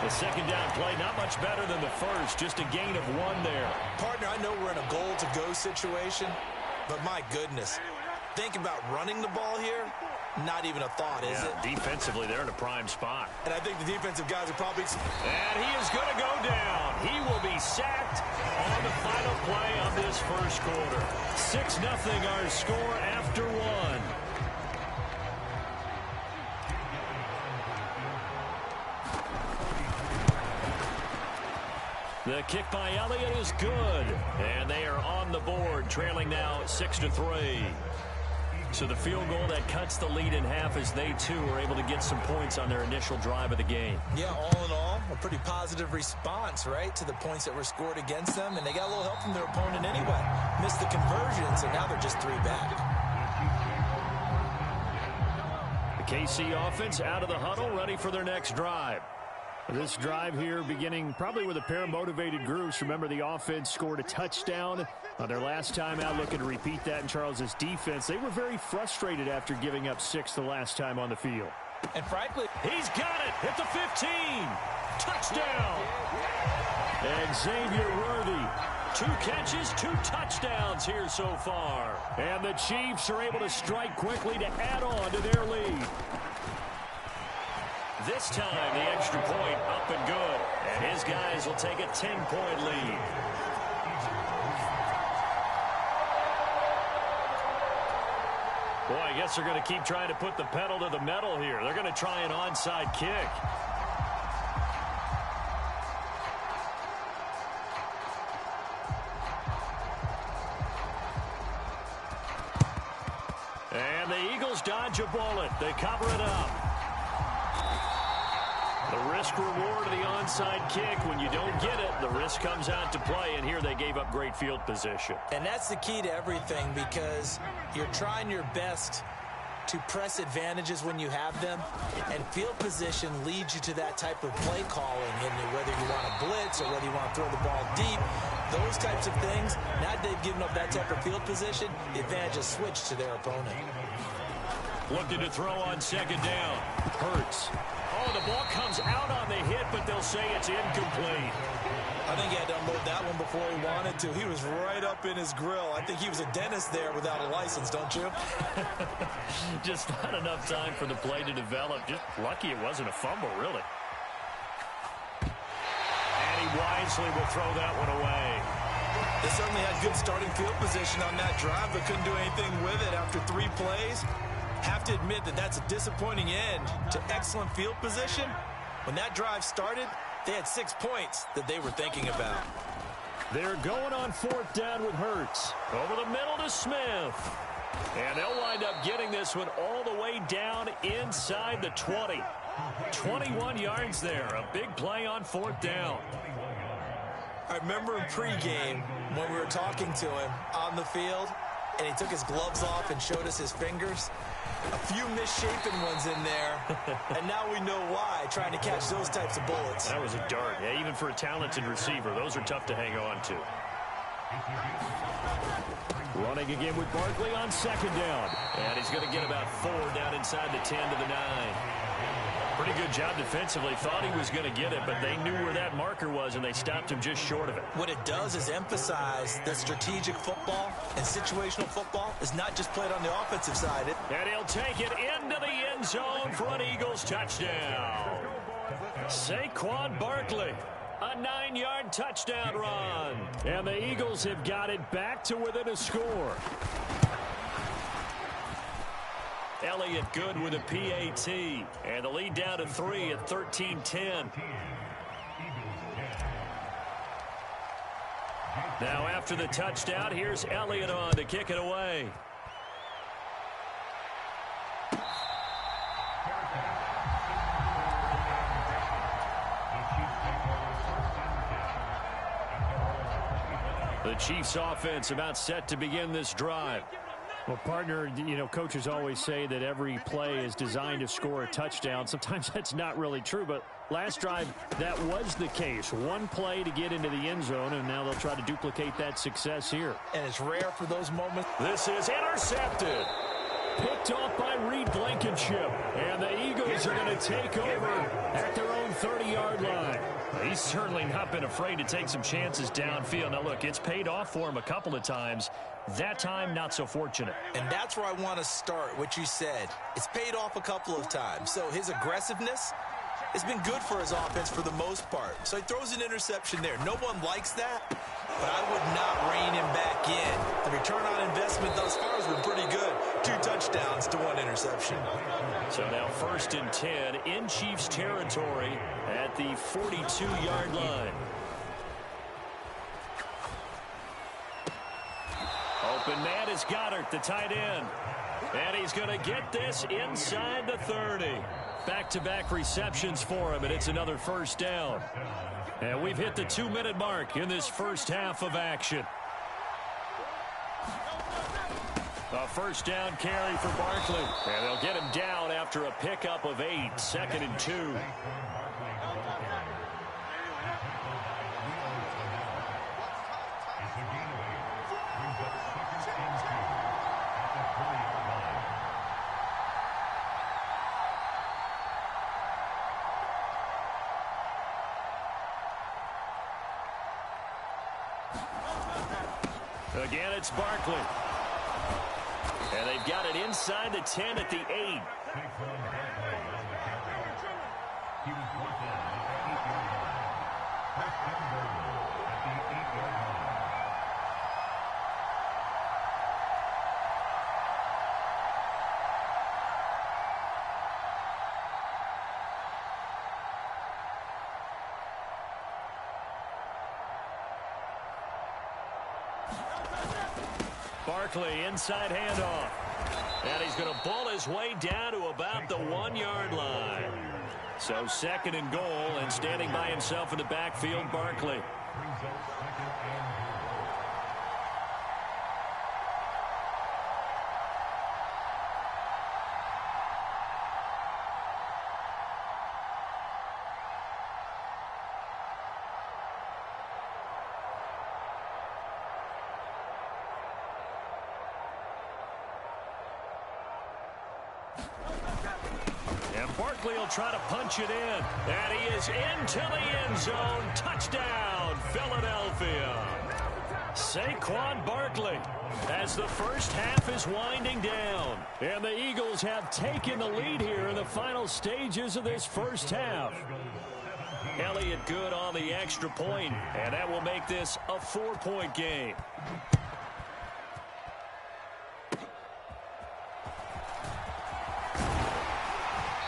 The second down play, not much better than the first, just a gain of 1 there. Partner, I know we're in a goal-to-go situation, but my goodness, think about running the ball here. Not even a thought, is it? Defensively, they're in a prime spot. And I think the defensive guys are probably... And he is going to go down. He will be sacked on the final play of this first quarter. 6-0 our score after 1. The kick by Elliott is good. And they are on the board, trailing now 6-3. So the field goal that cuts the lead in half as they, too, are able to get some points on their initial drive of the game. Yeah, all in all, a pretty positive response, right, to the points that were scored against them. And they got a little help from their opponent anyway. Missed the conversion, so now they're just 3 back. The KC offense out of the huddle, ready for their next drive. This drive here beginning probably with a pair of motivated groups. Remember, the offense scored a touchdown on their last time out, looking to repeat that in Charles's defense. They were very frustrated after giving up 6 the last time on the field. And frankly, he's got it at the 15. Touchdown. And Xavier Worthy, 2 catches, 2 touchdowns here so far. And the Chiefs are able to strike quickly to add on to their lead. This time, the extra point up and good. And his guys will take a 10-point lead. Boy, I guess they're going to keep trying to put the pedal to the metal here. They're going to try an onside kick. And the Eagles dodge a bullet. They cover it up. The risk-reward of the onside kick, when you don't get it, the risk comes out to play, and here they gave up great field position. And that's the key to everything, because you're trying your best to press advantages when you have them, and field position leads you to that type of play calling, and whether you want to blitz or whether you want to throw the ball deep, those types of things. Now they've given up that type of field position, the advantage is switched to their opponent. Looking to throw on 2nd down. Hurts. Oh, the ball comes out on the hit, but they'll say it's incomplete. I think he had to unload that one before he wanted to. He was right up in his grill. I think he was a dentist there without a license, don't you? Just not enough time for the play to develop. Just lucky it wasn't a fumble, really. And he wisely will throw that one away. They certainly had good starting field position on that drive, but couldn't do anything with it after 3 plays. Have to admit that that's a disappointing end to excellent field position. When that drive started, they had 6 points that they were thinking about. They're going on 4th down with Hurts. Over the middle to Smith. And they'll wind up getting this one all the way down inside the 20. 21 yards there. A big play on 4th down. I remember in pregame when we were talking to him on the field, and he took his gloves off and showed us his fingers. A few misshapen ones in there, and now we know why, trying to catch those types of bullets. That was a dart. Yeah, even for a talented receiver, those are tough to hang on to. Running again with Barkley on 2nd down. And he's going to get about 4 down inside the 10 to the 9. Pretty good job defensively. Thought he was going to get it, but they knew where that marker was, and they stopped him just short of it. What it does is emphasize that strategic football and situational football is not just played on the offensive side. And he'll take it into the end zone for an Eagles touchdown. Saquon Barkley, a 9-yard touchdown run. And the Eagles have got it back to within a score. Elliott good with a PAT. And the lead down to 3 at 13-10. Now after the touchdown, here's Elliott on to kick it away. The Chiefs offense about set to begin this drive. Well, partner, you know, coaches always say that every play is designed to score a touchdown. Sometimes that's not really true, but last drive, that was the case. One play to get into the end zone, and now they'll try to duplicate that success here. And it's rare for those moments. This is intercepted. Picked off by Reed Blankenship. And the Eagles are going to take over at their own 30-yard line. He's certainly not been afraid to take some chances downfield. Now, look, it's paid off for him a couple of times. That time, not so fortunate. And that's where I want to start, what you said. It's paid off a couple of times. So his aggressiveness has been good for his offense for the most part. So he throws an interception there. No one likes that, but I would not rein him back in. The return on investment thus far has been pretty good. 2 touchdowns to 1 interception. So now 1st and 10 in Chiefs territory at the 42-yard line. Open man is Goddard, the tight end. And he's going to get this inside the 30. Back-to-back receptions for him, and it's another 1st down. And we've hit the 2-minute mark in this first half of action. A 1st down carry for Barkley. And they'll get him down after a pickup of 8, 2nd and 2. Again, it's Barkley. And they've got it inside the 10 at the 8. Barkley, inside handoff. And he's going to ball his way down to about the 1-yard line. So 2nd and goal, and standing by himself in the backfield, Barkley. Barkley will try to punch it in. And he is into the end zone. Touchdown, Philadelphia. Saquon Barkley as the first half is winding down. And the Eagles have taken the lead here in the final stages of this first half. Elliott good on the extra point, and that will make this a 4-point game.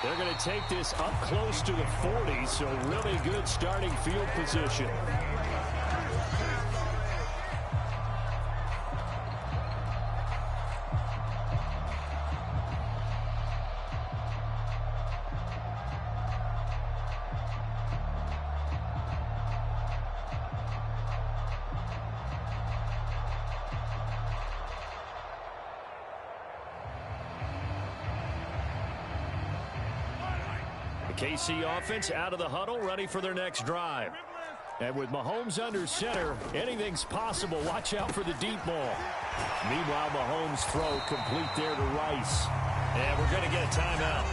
They're going to take this up close to the 40, so really good starting field position. KC offense out of the huddle, ready for their next drive. And with Mahomes under center, anything's possible. Watch out for the deep ball. Meanwhile, Mahomes' throw complete there to Rice. And we're going to get a timeout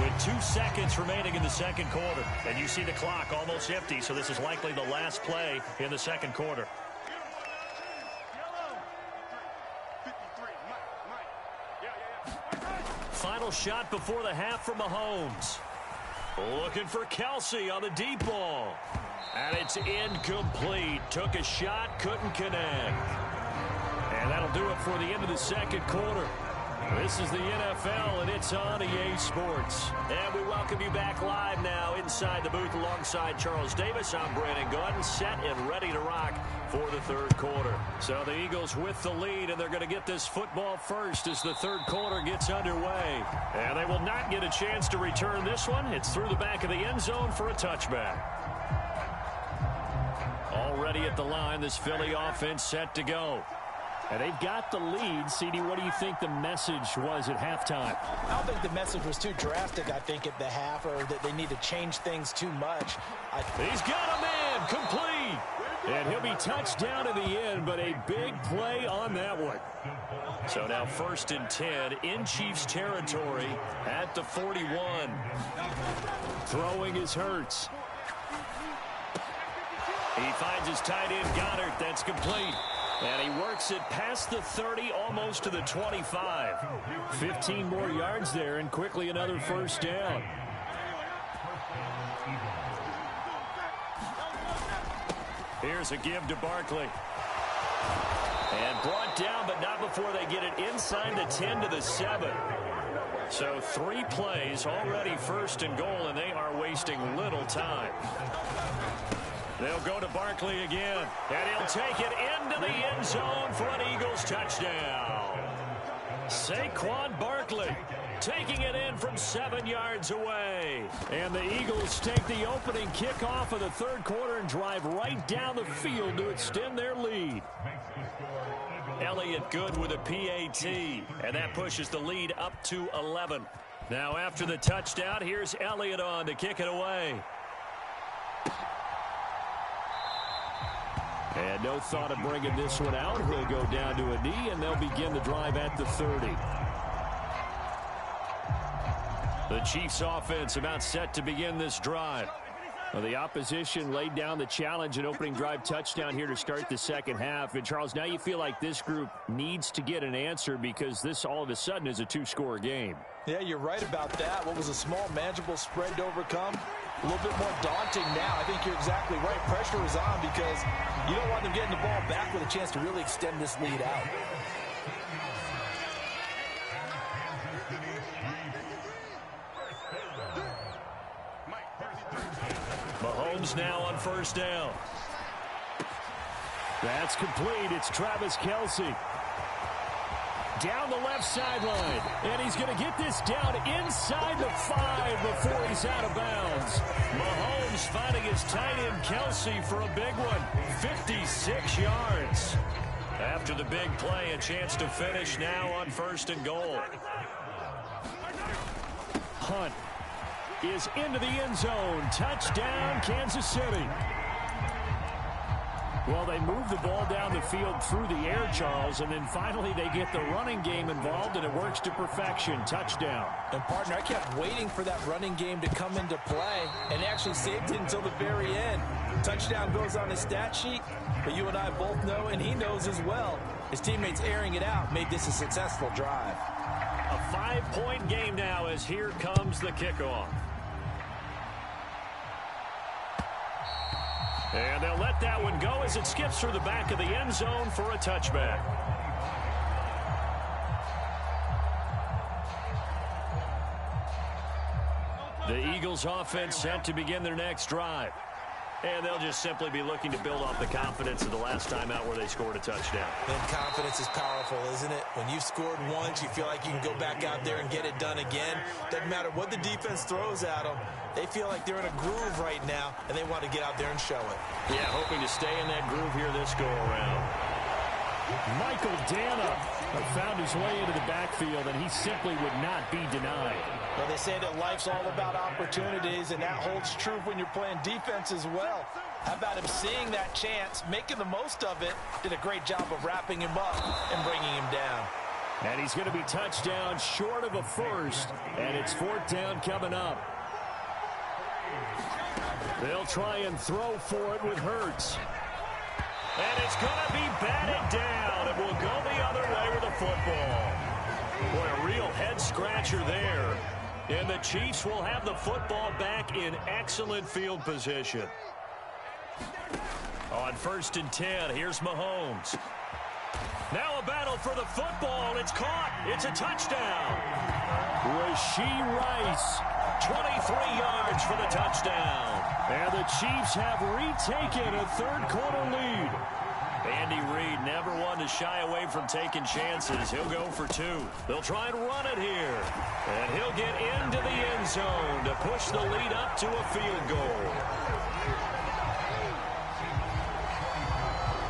with 2 seconds remaining in the second quarter. And you see the clock almost empty, so this is likely the last play in the second quarter. Final shot before the half from Mahomes. Looking for Kelsey on the deep ball. And it's incomplete. Took a shot, couldn't connect. And that'll do it for the end of the second quarter. This is the NFL, and it's on EA Sports. And we welcome you back live now inside the booth alongside Charles Davis. I'm Brandon Gordon, set and ready to rock for the third quarter. So the Eagles with the lead, and they're going to get this football first as the third quarter gets underway. And they will not get a chance to return this one. It's through the back of the end zone for a touchback. Already at the line, this Philly offense set to go. And they've got the lead. CD, what do you think the message was at halftime? I don't think the message was too drastic, I think, at the half, or that they need to change things too much. He's got a man, complete. And he'll be touched down at the end, but a big play on that one. So now 1st and 10 in Chiefs territory at the 41. Throwing is Hurts. He finds his tight end, Goddard. That's complete. And he works it past the 30, almost to the 25. 15 more yards there, and quickly another first down. Here's a give to Barkley. And brought down, but not before they get it inside the 10 to the 7. So 3 plays, already 1st and goal, and they are wasting little time. They'll go to Barkley again, and he'll take it into the end zone for an Eagles touchdown. Saquon Barkley taking it in from 7 yards away. And the Eagles take the opening kickoff of the 3rd quarter and drive right down the field to extend their lead. Elliott good with a PAT, and that pushes the lead up to 11. Now after the touchdown, here's Elliott on to kick it away. And no thought of bringing this one out. He'll go down to a knee, and they'll begin the drive at the 30. The Chiefs offense about set to begin this drive. Well, the opposition laid down the challenge, an opening drive touchdown here to start the 2nd half. And, Charles, now you feel like this group needs to get an answer because this all of a sudden is a 2-score game. Yeah, you're right about that. What was a small, manageable spread to overcome? A little bit more daunting now. I think you're exactly right. Pressure is on because you don't want them getting the ball back with a chance to really extend this lead out. Mahomes now on 1st down. That's complete. It's Travis Kelce. Down the left sideline. And he's going to get this down inside the 5 before he's out of bounds. Mahomes finding his tight end Kelce for a big one. 56 yards. After the big play, a chance to finish now on 1st and goal. Hunt is into the end zone. Touchdown, Kansas City. Well, they move the ball down the field through the air, Charles, and then finally they get the running game involved, and it works to perfection. Touchdown. And, partner, I kept waiting for that running game to come into play, and actually saved it until the very end. Touchdown goes on his stat sheet, but you and I both know, and he knows as well, his teammates airing it out made this a successful drive. A 5-point game now as here comes the kickoff. And they'll let that one go as it skips through the back of the end zone for a touchback. The Eagles offense set to begin their next drive. And they'll just simply be looking to build off the confidence of the last time out where they scored a touchdown. And confidence is powerful, isn't it? When you've scored once, you feel like you can go back out there and get it done again. Doesn't matter what the defense throws at them. They feel like they're in a groove right now, and they want to get out there and show it. Yeah, hoping to stay in that groove here this go-around. Michael Dana found his way into the backfield, and he simply would not be denied. Well, they say that life's all about opportunities, and that holds true when you're playing defense as well. How about him seeing that chance, making the most of it, did a great job of wrapping him up and bringing him down. And he's going to be touchdown short of a first, and it's 4th down coming up. They'll try and throw for it with Hurts. And it's going to be batted down. It will go the other way with the football. Boy, a real head-scratcher there. And the Chiefs will have the football back in excellent field position. On 1st and 10, here's Mahomes. Now a battle for the football. It's caught. It's a touchdown. Rashee Rice, 23 yards for the touchdown. And the Chiefs have retaken a 3rd quarter lead. Andy Reid never one to shy away from taking chances. He'll go for 2. They'll try and run it here. And he'll get into the end zone to push the lead up to a field goal.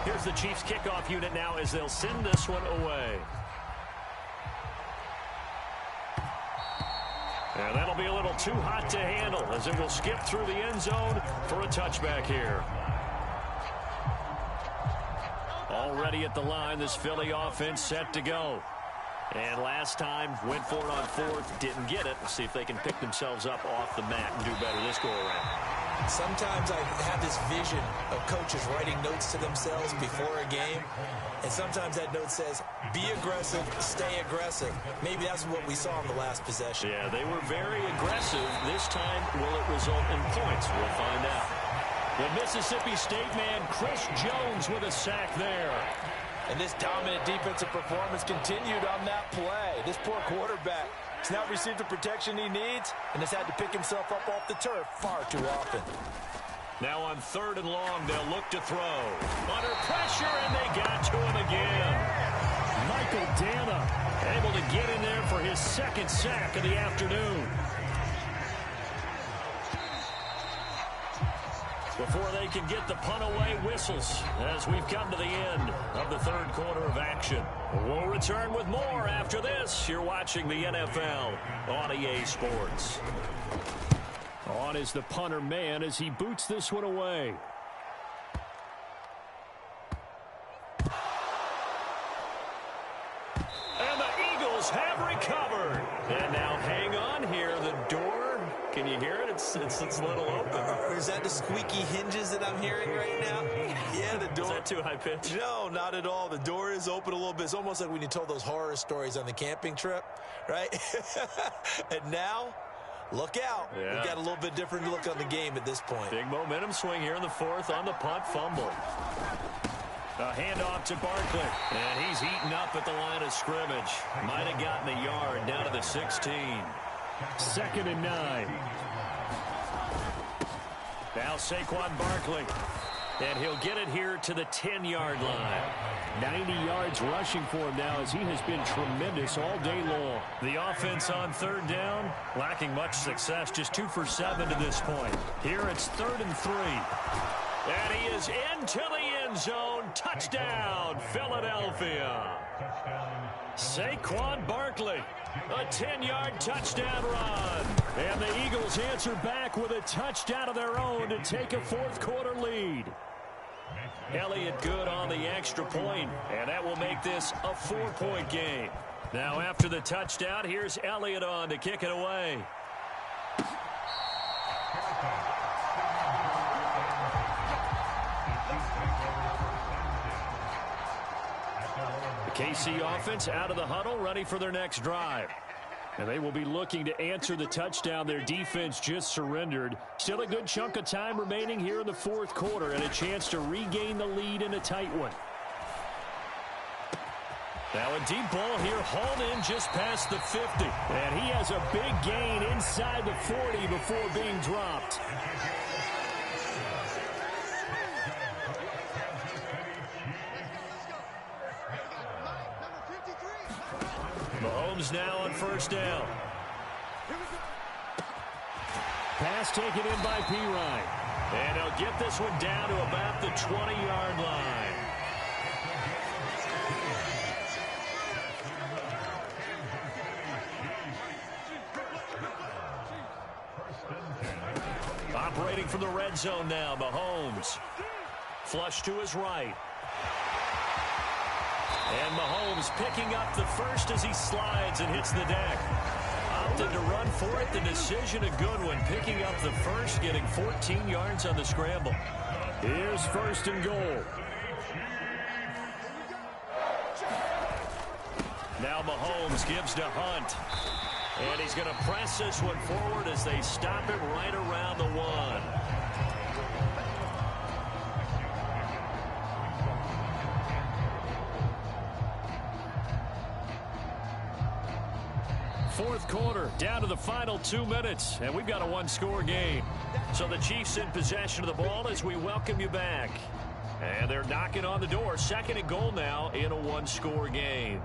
Here's the Chiefs kickoff unit now as they'll send this one away. And that'll be a little too hot to handle as it will skip through the end zone for a touchback here. Already at the line, this Philly offense set to go. And last time, went for it on fourth, didn't get it. We'll see if they can pick themselves up off the mat and do better this go-around. Sometimes I have this vision of coaches writing notes to themselves before a game, and sometimes that note says, be aggressive, stay aggressive. Maybe that's what we saw in the last possession. Yeah, they were very aggressive. This time, will it result in points? We'll find out. The Mississippi State man, Chris Jones, with a sack there. And this dominant defensive performance continued on that play. This poor quarterback has not received the protection he needs and has had to pick himself up off the turf far too often. Now on 3rd and long, they'll look to throw. Under pressure, and they got to him again. Michael Dana able to get in there for his 2nd sack of the afternoon. Before they can get the punt away, whistles as we've come to the end of the 3rd quarter of action. We'll return with more after this. You're watching the NFL on EA Sports. On is the punter man as he boots this one away. And the Eagles have recovered. And now hang on here. The door, can you hear it? It's a little open. Is that the squeaky hinges that I'm hearing right now? Yeah, the door. Is that too high pitch? No, not at all. The door is open a little bit. It's almost like when you told those horror stories on the camping trip, right? And now, look out. Yeah. We've got a little bit different look on the game at this point. Big momentum swing here in the 4th on the punt fumble. A handoff to Barkley. And he's eaten up at the line of scrimmage. Might have gotten a yard down to the 16. 2nd and 9. Now Saquon Barkley. And he'll get it here to the 10-yard line. 90 yards rushing for him now as he has been tremendous all day long. The offense on 3rd down, lacking much success, just 2 for 7 to this point. Here it's 3rd and 3. And he is into the end zone. Touchdown, Philadelphia. Saquon Barkley. A 10-yard touchdown run. And the Eagles answer back with a touchdown of their own to take a 4th quarter lead. Elliott good on the extra point, and that will make this a 4-point game. Now after the touchdown, here's Elliott on to kick it away. The KC offense out of the huddle, ready for their next drive. And they will be looking to answer the touchdown their defense just surrendered. Still a good chunk of time remaining here in the 4th quarter and a chance to regain the lead in a tight one. Now a deep ball here, hauled in just past the 50. And he has a big gain inside the 40 before being dropped. Mahomes now on 1st down. Pass taken in by P-Ryan. And he'll get this one down to about the 20-yard line. Operating from the red zone now, Mahomes. Flush to his right. And Mahomes picking up the first as he slides and hits the deck. Opted to run for it. The decision a good one. Picking up the first, getting 14 yards on the scramble. Here's 1st and goal. Now Mahomes gives to Hunt. And he's going to press this one forward as they stop him right around the 1. Fourth quarter, down to the final 2 minutes, and we've got a 1-score game. So the Chiefs in possession of the ball as we welcome you back. And they're knocking on the door. 2nd and goal now in a 1-score game.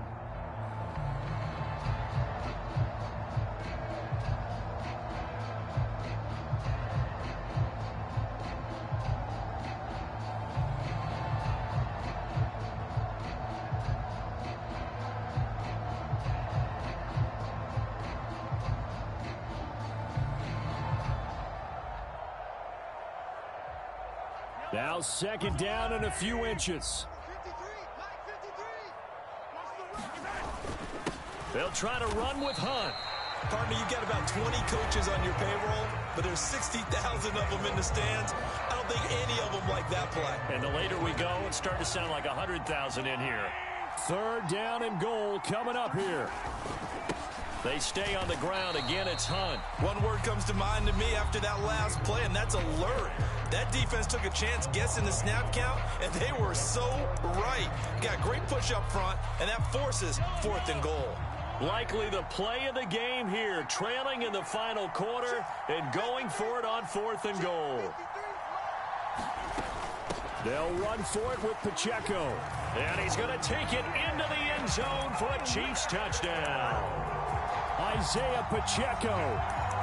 Now second down and a few inches. They'll try to run with Hunt. Partner, you got about 20 coaches on your payroll, but there's 60,000 of them in the stands. I don't think any of them like that play. And the later we go, it's starting to sound like 100,000 in here. Third down and goal coming up here. They stay on the ground. Again, it's Hunt. One word comes to mind to me after that last play, and that's alert. That defense took a chance guessing the snap count, and they were so right. Got great push up front, and that forces 4th and goal. Likely the play of the game here, trailing in the final quarter and going for it on 4th and goal. They'll run for it with Pacheco. And he's going to take it into the end zone for a Chiefs touchdown. Isaiah Pacheco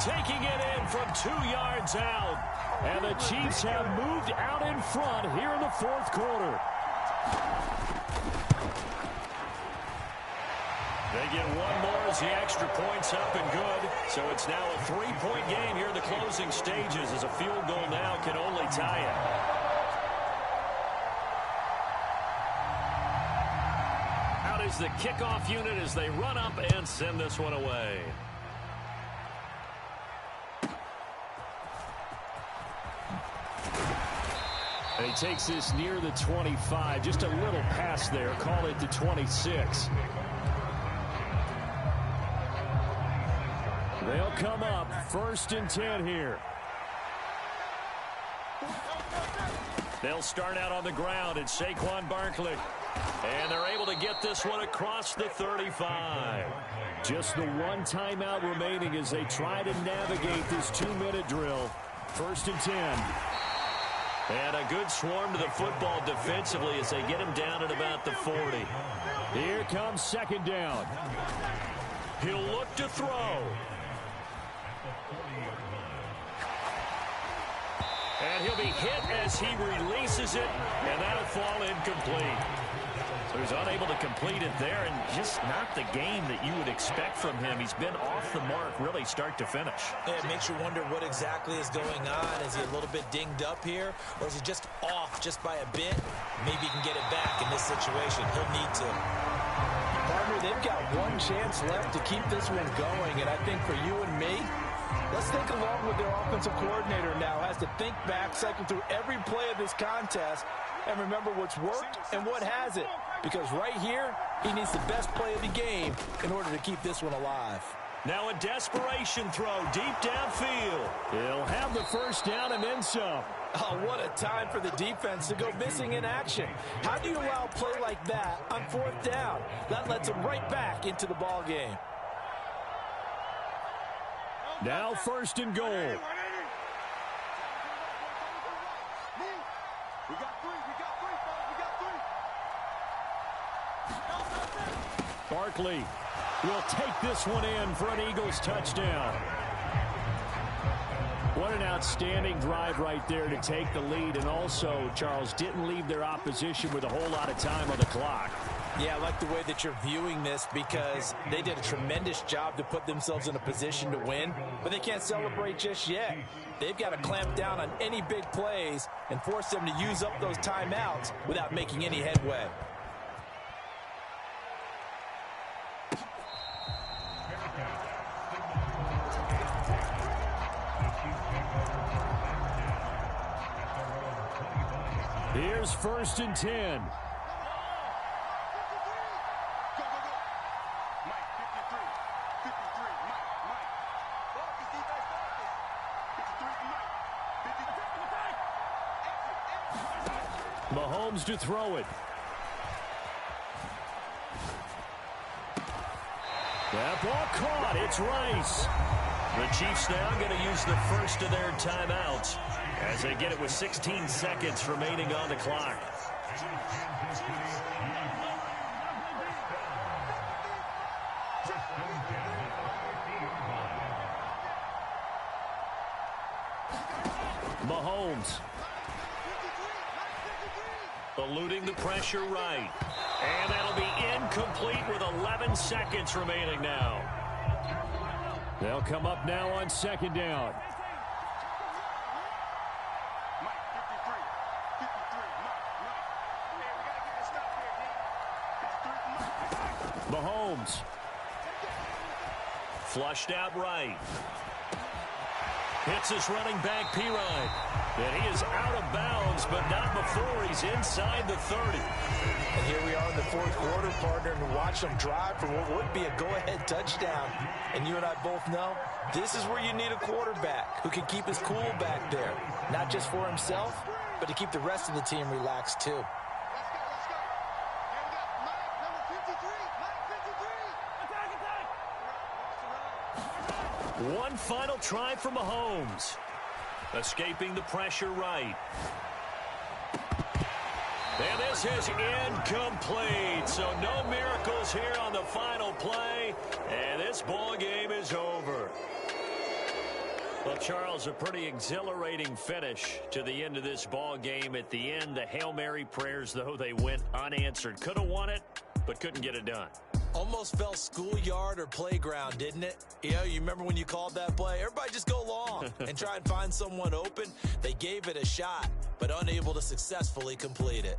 taking it in from 2 yards out. And the Chiefs have moved out in front here in the 4th quarter. They get one more as the extra point's up and good. So it's now a 3-point game here in the closing stages as a field goal now can only tie it. Out is the kickoff unit as they run up and send this one away. And he takes this near the 25. Just a little pass there. Call it the 26. They'll come up 1st and 10 here. They'll start out on the ground. It's Saquon Barkley. And they're able to get this one across the 35. Just the one timeout remaining as they try to navigate this 2-minute drill. 1st and 10. And a good swarm to the football defensively as they get him down at about the 40. Here comes 2nd down. He'll look to throw. And he'll be hit as he releases it, and that'll fall incomplete. So he's unable to complete it there, and just not the game that you would expect from him. He's been off the mark really start to finish. Yeah, it makes you wonder what exactly is going on. Is he a little bit dinged up here, or is he just off just by a bit? Maybe he can get it back in this situation. He'll need to. Partner, they've got one chance left to keep this one going, and I think for you and me, let's think along with their offensive coordinator now. Has to think back, cycle through every play of this contest, and remember what's worked and what hasn't. Because right here, he needs the best play of the game in order to keep this one alive. Now a desperation throw deep downfield. He'll have the 1st down and then some. Oh, what a time for the defense to go missing in action. How do you allow a play like that on 4th down? That lets them right back into the ball game. Now 1st and goal. Barkley will take this one in for an Eagles touchdown. What an outstanding drive right there to take the lead, and also, Charles, didn't leave their opposition with a whole lot of time on the clock. Yeah, I like the way that you're viewing this because they did a tremendous job to put themselves in a position to win, but they can't celebrate just yet. They've got to clamp down on any big plays and force them to use up those timeouts without making any headway. Here's 1st and 10. Mahomes to throw it. That ball caught. It's Rice. The Chiefs now going to use the 1st of their timeouts as they get it with 16 seconds remaining on the clock. Mahomes. Eluding the pressure right. And that'll be incomplete with 11 seconds remaining now. They'll come up now on 2nd down. Mahomes. Flushed out right. Hits his running back, P-Ride. And he is out of bounds, but not before he's inside the 30. And here we are in the fourth quarter, partner, and watch them drive for what would be a go-ahead touchdown. And you and I both know this is where you need a quarterback who can keep his cool back there, not just for himself, but to keep the rest of the team relaxed too. One final try for Mahomes. Escaping the pressure right. And this is incomplete. So no miracles here on the final play. And this ball game is over. Well, Charles, a pretty exhilarating finish to the end of this ball game. At the end, the Hail Mary prayers, though, they went unanswered. Could have won it, but couldn't get it done. Almost felt schoolyard or playground, didn't it? You know, you remember when you called that play? Everybody just go long and try and find someone open. They gave it a shot, but unable to successfully complete it.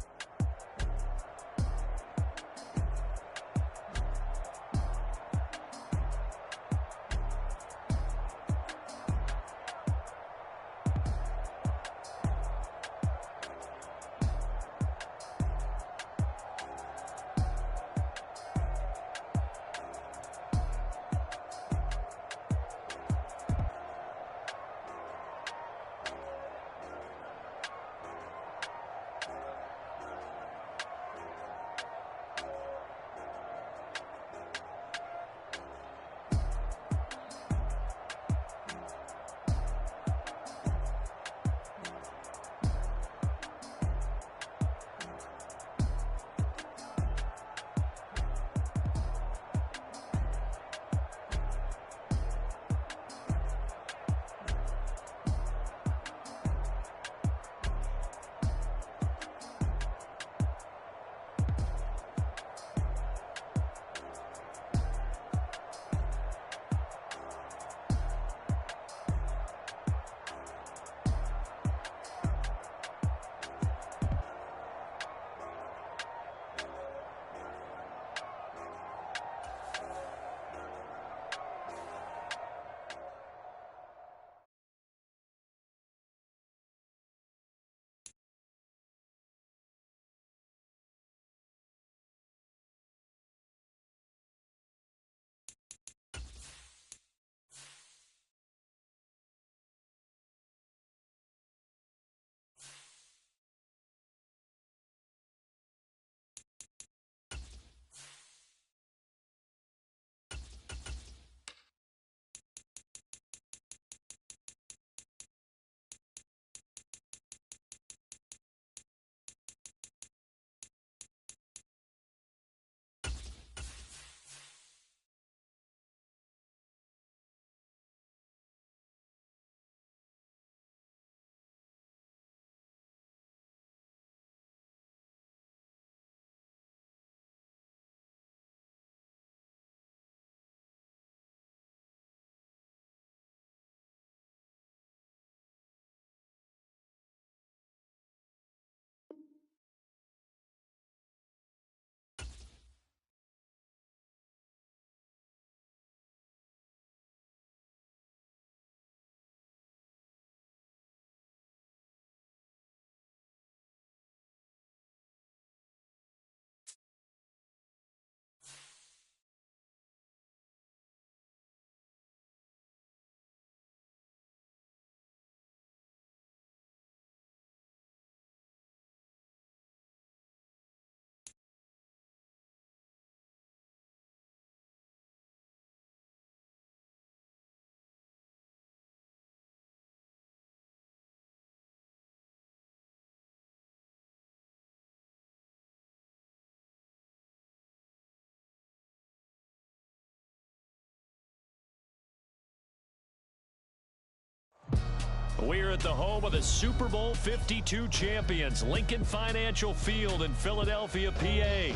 We're at the home of the Super Bowl 52 champions, Lincoln Financial Field in Philadelphia, PA.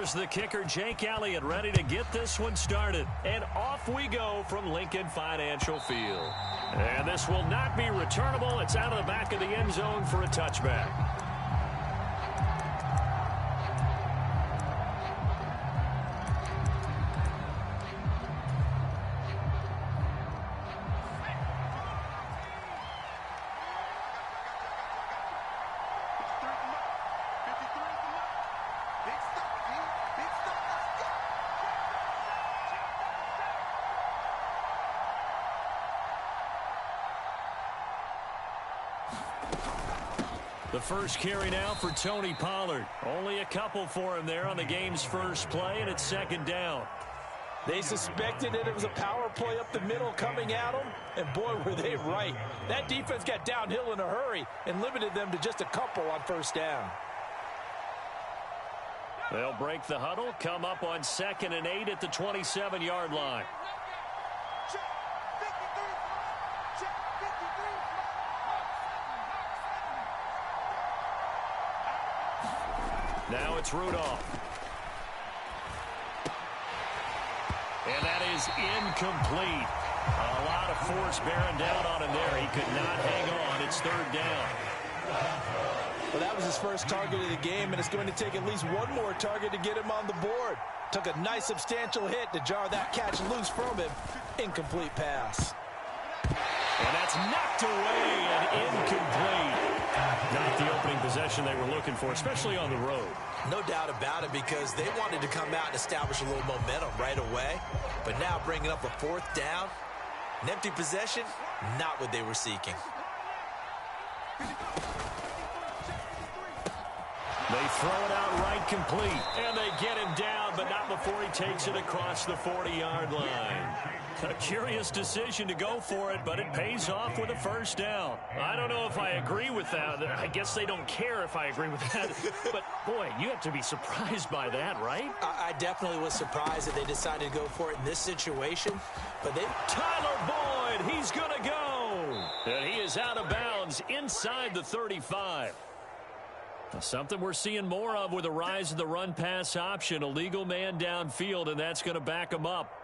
Here's the kicker, Jake Elliott, ready to get this one started. And off we go from Lincoln Financial Field. And this will not be returnable. It's out of the back of the end zone for a touchback. The first carry now for Tony Pollard. Only a couple for him there on the game's first play, and it's second down. They suspected that it was a power play up the middle coming at them, and boy, were they right. That defense got downhill in a hurry and limited them to just a couple on first down. They'll break the huddle, come up on 2nd and 8 at the 27-yard line. Now it's Rudolph. And that is incomplete. A lot of force bearing down on him there. He could not hang on. It's third down. Well, that was his first target of the game, and it's going to take at least one more target to get him on the board. Took a nice substantial hit to jar that catch loose from him. Incomplete pass. And that's knocked away and incomplete. Not the opening possession they were looking for, especially on the road. No doubt about it, because they wanted to come out and establish a little momentum right away. But now bringing up a fourth down, an empty possession, not what they were seeking. They throw it out right complete, and they get him down, but not before he takes it across the 40-yard line. A curious decision to go for it, but it pays off with a first down. I don't know if I agree with that. I guess they don't care if I agree with that. But, boy, you have to be surprised by that, right? I definitely was surprised that they decided to go for it in this situation. But they... Tyler Boyd, he's going to go. And he is out of bounds inside the 35. Something we're seeing more of with the rise of the run-pass option. A legal man downfield, and that's going to back him up.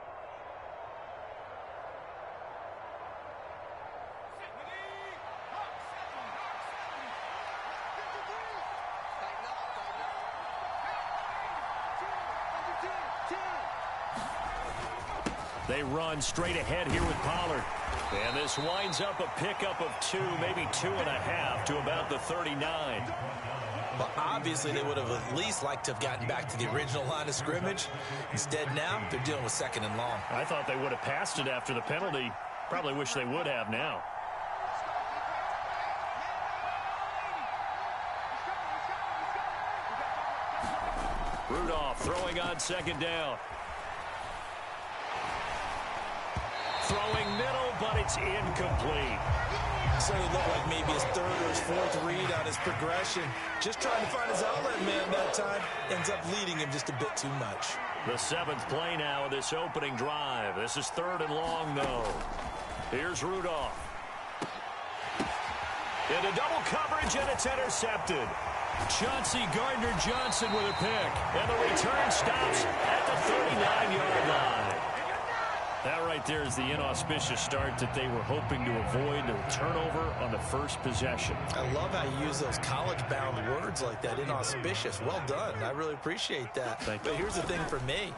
They run straight ahead here with Pollard. And this winds up a pickup of 2, maybe 2.5 to about the 39. Well, obviously, they would have at least liked to have gotten back to the original line of scrimmage. Instead, now, they're dealing with 2nd and long. I thought they would have passed it after the penalty. Probably wish they would have now. Rudolph throwing on 2nd down. Throwing middle, but it's incomplete. So it looked like maybe his 3rd or his 4th read on his progression. Just trying to find his outlet man that time. Ends up leading him just a bit too much. The 7th play now of this opening drive. This is 3rd and long, though. Here's Rudolph. Into double coverage, and it's intercepted. Chauncey Gardner-Johnson with a pick. And the return stops at the 39-yard line. That right there is the inauspicious start that they were hoping to avoid. A turnover on the first possession. I love how you use those college-bound words like that, inauspicious. Well done. I really appreciate that. Thank you. But here's the thing for me.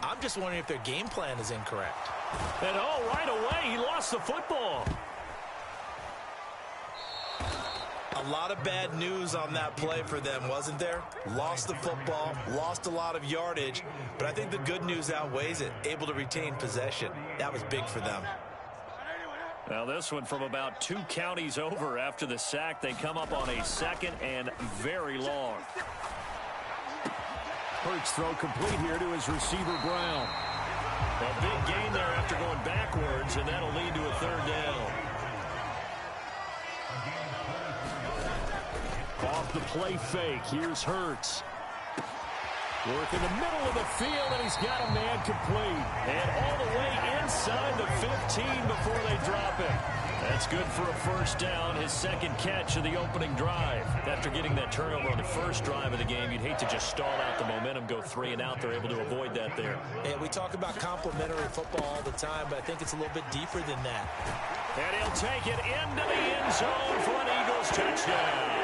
I'm just wondering if their game plan is incorrect. And right away, he lost the football. A lot of bad news on that play for them, wasn't there? Lost the football, lost a lot of yardage, but I think the good news outweighs it. Able to retain possession. That was big for them. Now this one from about 2 counties over after the sack. They come up on a 2nd and very long. Hurts throw complete here to his receiver Brown. A big gain there after going backwards, and that'll lead to a 3rd down. Off the play fake, here's Hurts. Work in the middle of the field, and he's got a man complete. And all the way in inside the 15 before they drop it. That's good for a first down, his second catch of the opening drive. After getting that turnover on the first drive of the game, you'd hate to just stall out the momentum, go 3 and out. They're able to avoid that there. Yeah, we talk about complementary football all the time, but I think it's a little bit deeper than that. And he'll take it into the end zone for an Eagles touchdown.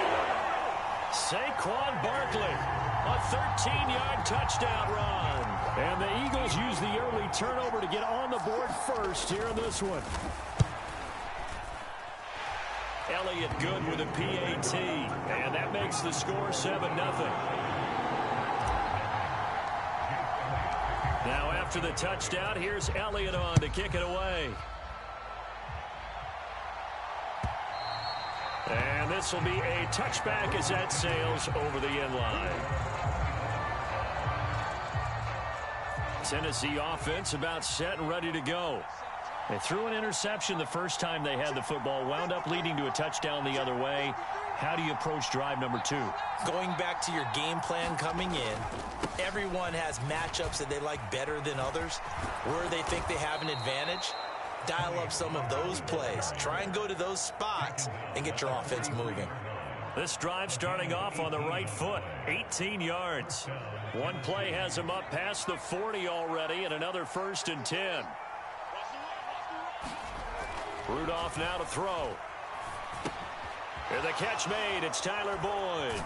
Saquon Barkley, a 13-yard touchdown run. And the Eagles use the early turnover to get on the board first here in this one. Elliott good with a PAT, and that makes the score 7-0. Now after the touchdown, here's Elliott on to kick it away. And this will be a touchback as that sails over the end line. Tennessee offense about set and ready to go. They threw an interception the first time they had the football, wound up leading to a touchdown the other way. How do you approach drive number 2? Going back to your game plan coming in, everyone has matchups that they like better than others, where they think they have an advantage. Dial up some of those plays. Try and go to those spots and get your offense moving. This drive starting off on the right foot, 18 yards. One play has him up past the 40 already, and another 1st and 10. Rudolph now to throw. Here the catch made. It's Tyler Boyd.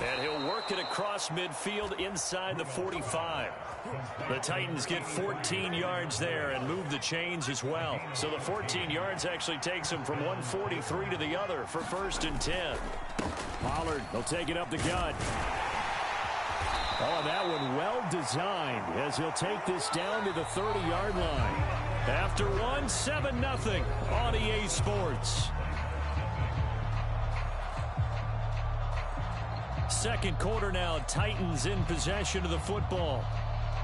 And he'll work it across midfield inside the 45. The Titans get 14 yards there and move the chains as well. So the 14 yards actually takes them from 143 to the other for 1st and 10. Pollard, he'll take it up the gut. Oh, that one well designed as he'll take this down to the 30-yard line. After one, 7-0 on EA Sports. Second quarter now, Titans in possession of the football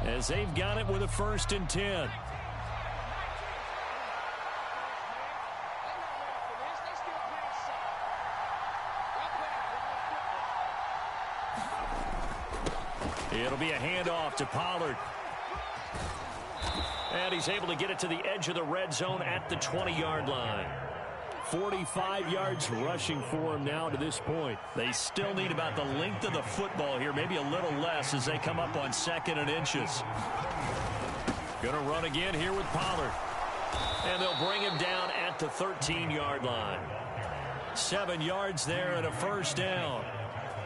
as they've got it with a 1st and 10. It'll be a handoff to Pollard. And he's able to get it to the edge of the red zone at the 20-yard line. 45 yards rushing for him now to this point. They still need about the length of the football here, maybe a little less as they come up on 2nd and inches. Going to run again here with Pollard. And they'll bring him down at the 13-yard line. 7 yards there and a 1st down.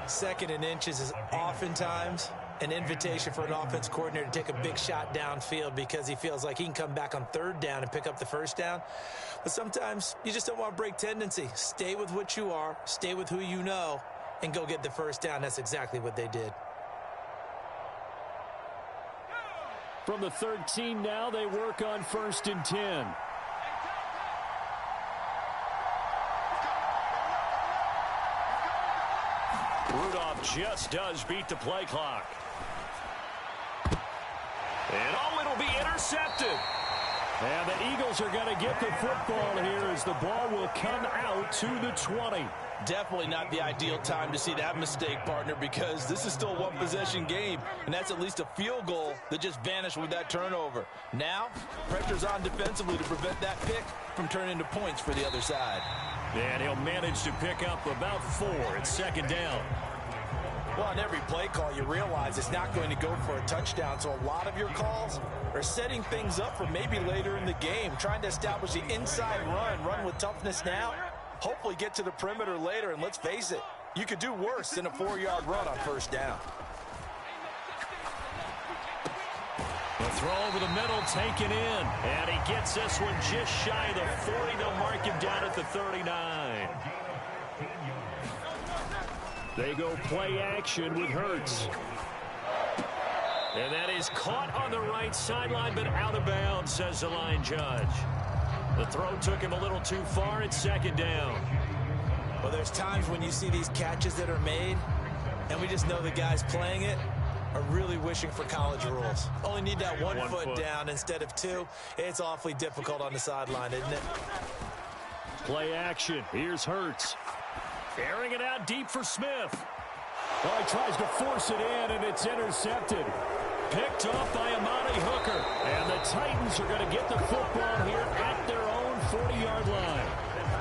2nd and inches is oftentimes an invitation for an offense coordinator to take a big shot downfield because he feels like he can come back on 3rd down and pick up the 1st down. But sometimes you just don't want to break tendency. Stay with what you are, stay with who you know, and go get the 1st down. That's exactly what they did. From the 13 now, they work on 1st and 10. Rudolph just does beat the play clock. And it'll be intercepted. And the Eagles are going to get the football here as the ball will come out to the 20. Definitely not the ideal time to see that mistake, partner, because this is still a one-possession game, and that's at least a field goal that just vanished with that turnover. Now, pressure's on defensively to prevent that pick from turning into points for the other side. And he'll manage to pick up about 4 at 2nd down. Well, on every play call, you realize it's not going to go for a touchdown, so a lot of your calls are setting things up for maybe later in the game, trying to establish the inside run with toughness now, hopefully get to the perimeter later, and let's face it, you could do worse than a 4-yard run on 1st down. The throw over the middle taken in, and he gets this one just shy of the 40. They'll mark him down at the 39. They go play action with Hurts. And that is caught on the right sideline, but out of bounds, says the line judge. The throw took him a little too far. It's 2nd down. Well, there's times when you see these catches that are made, and we just know the guys playing it are really wishing for college rules. Only need that one foot down instead of 2. It's awfully difficult on the sideline, isn't it? Play action. Here's Hurts. Airing it out deep for Smith. Well, he tries to force it in, and it's intercepted. Picked off by Amani Hooker. And the Titans are going to get the football here at their own 40-yard line.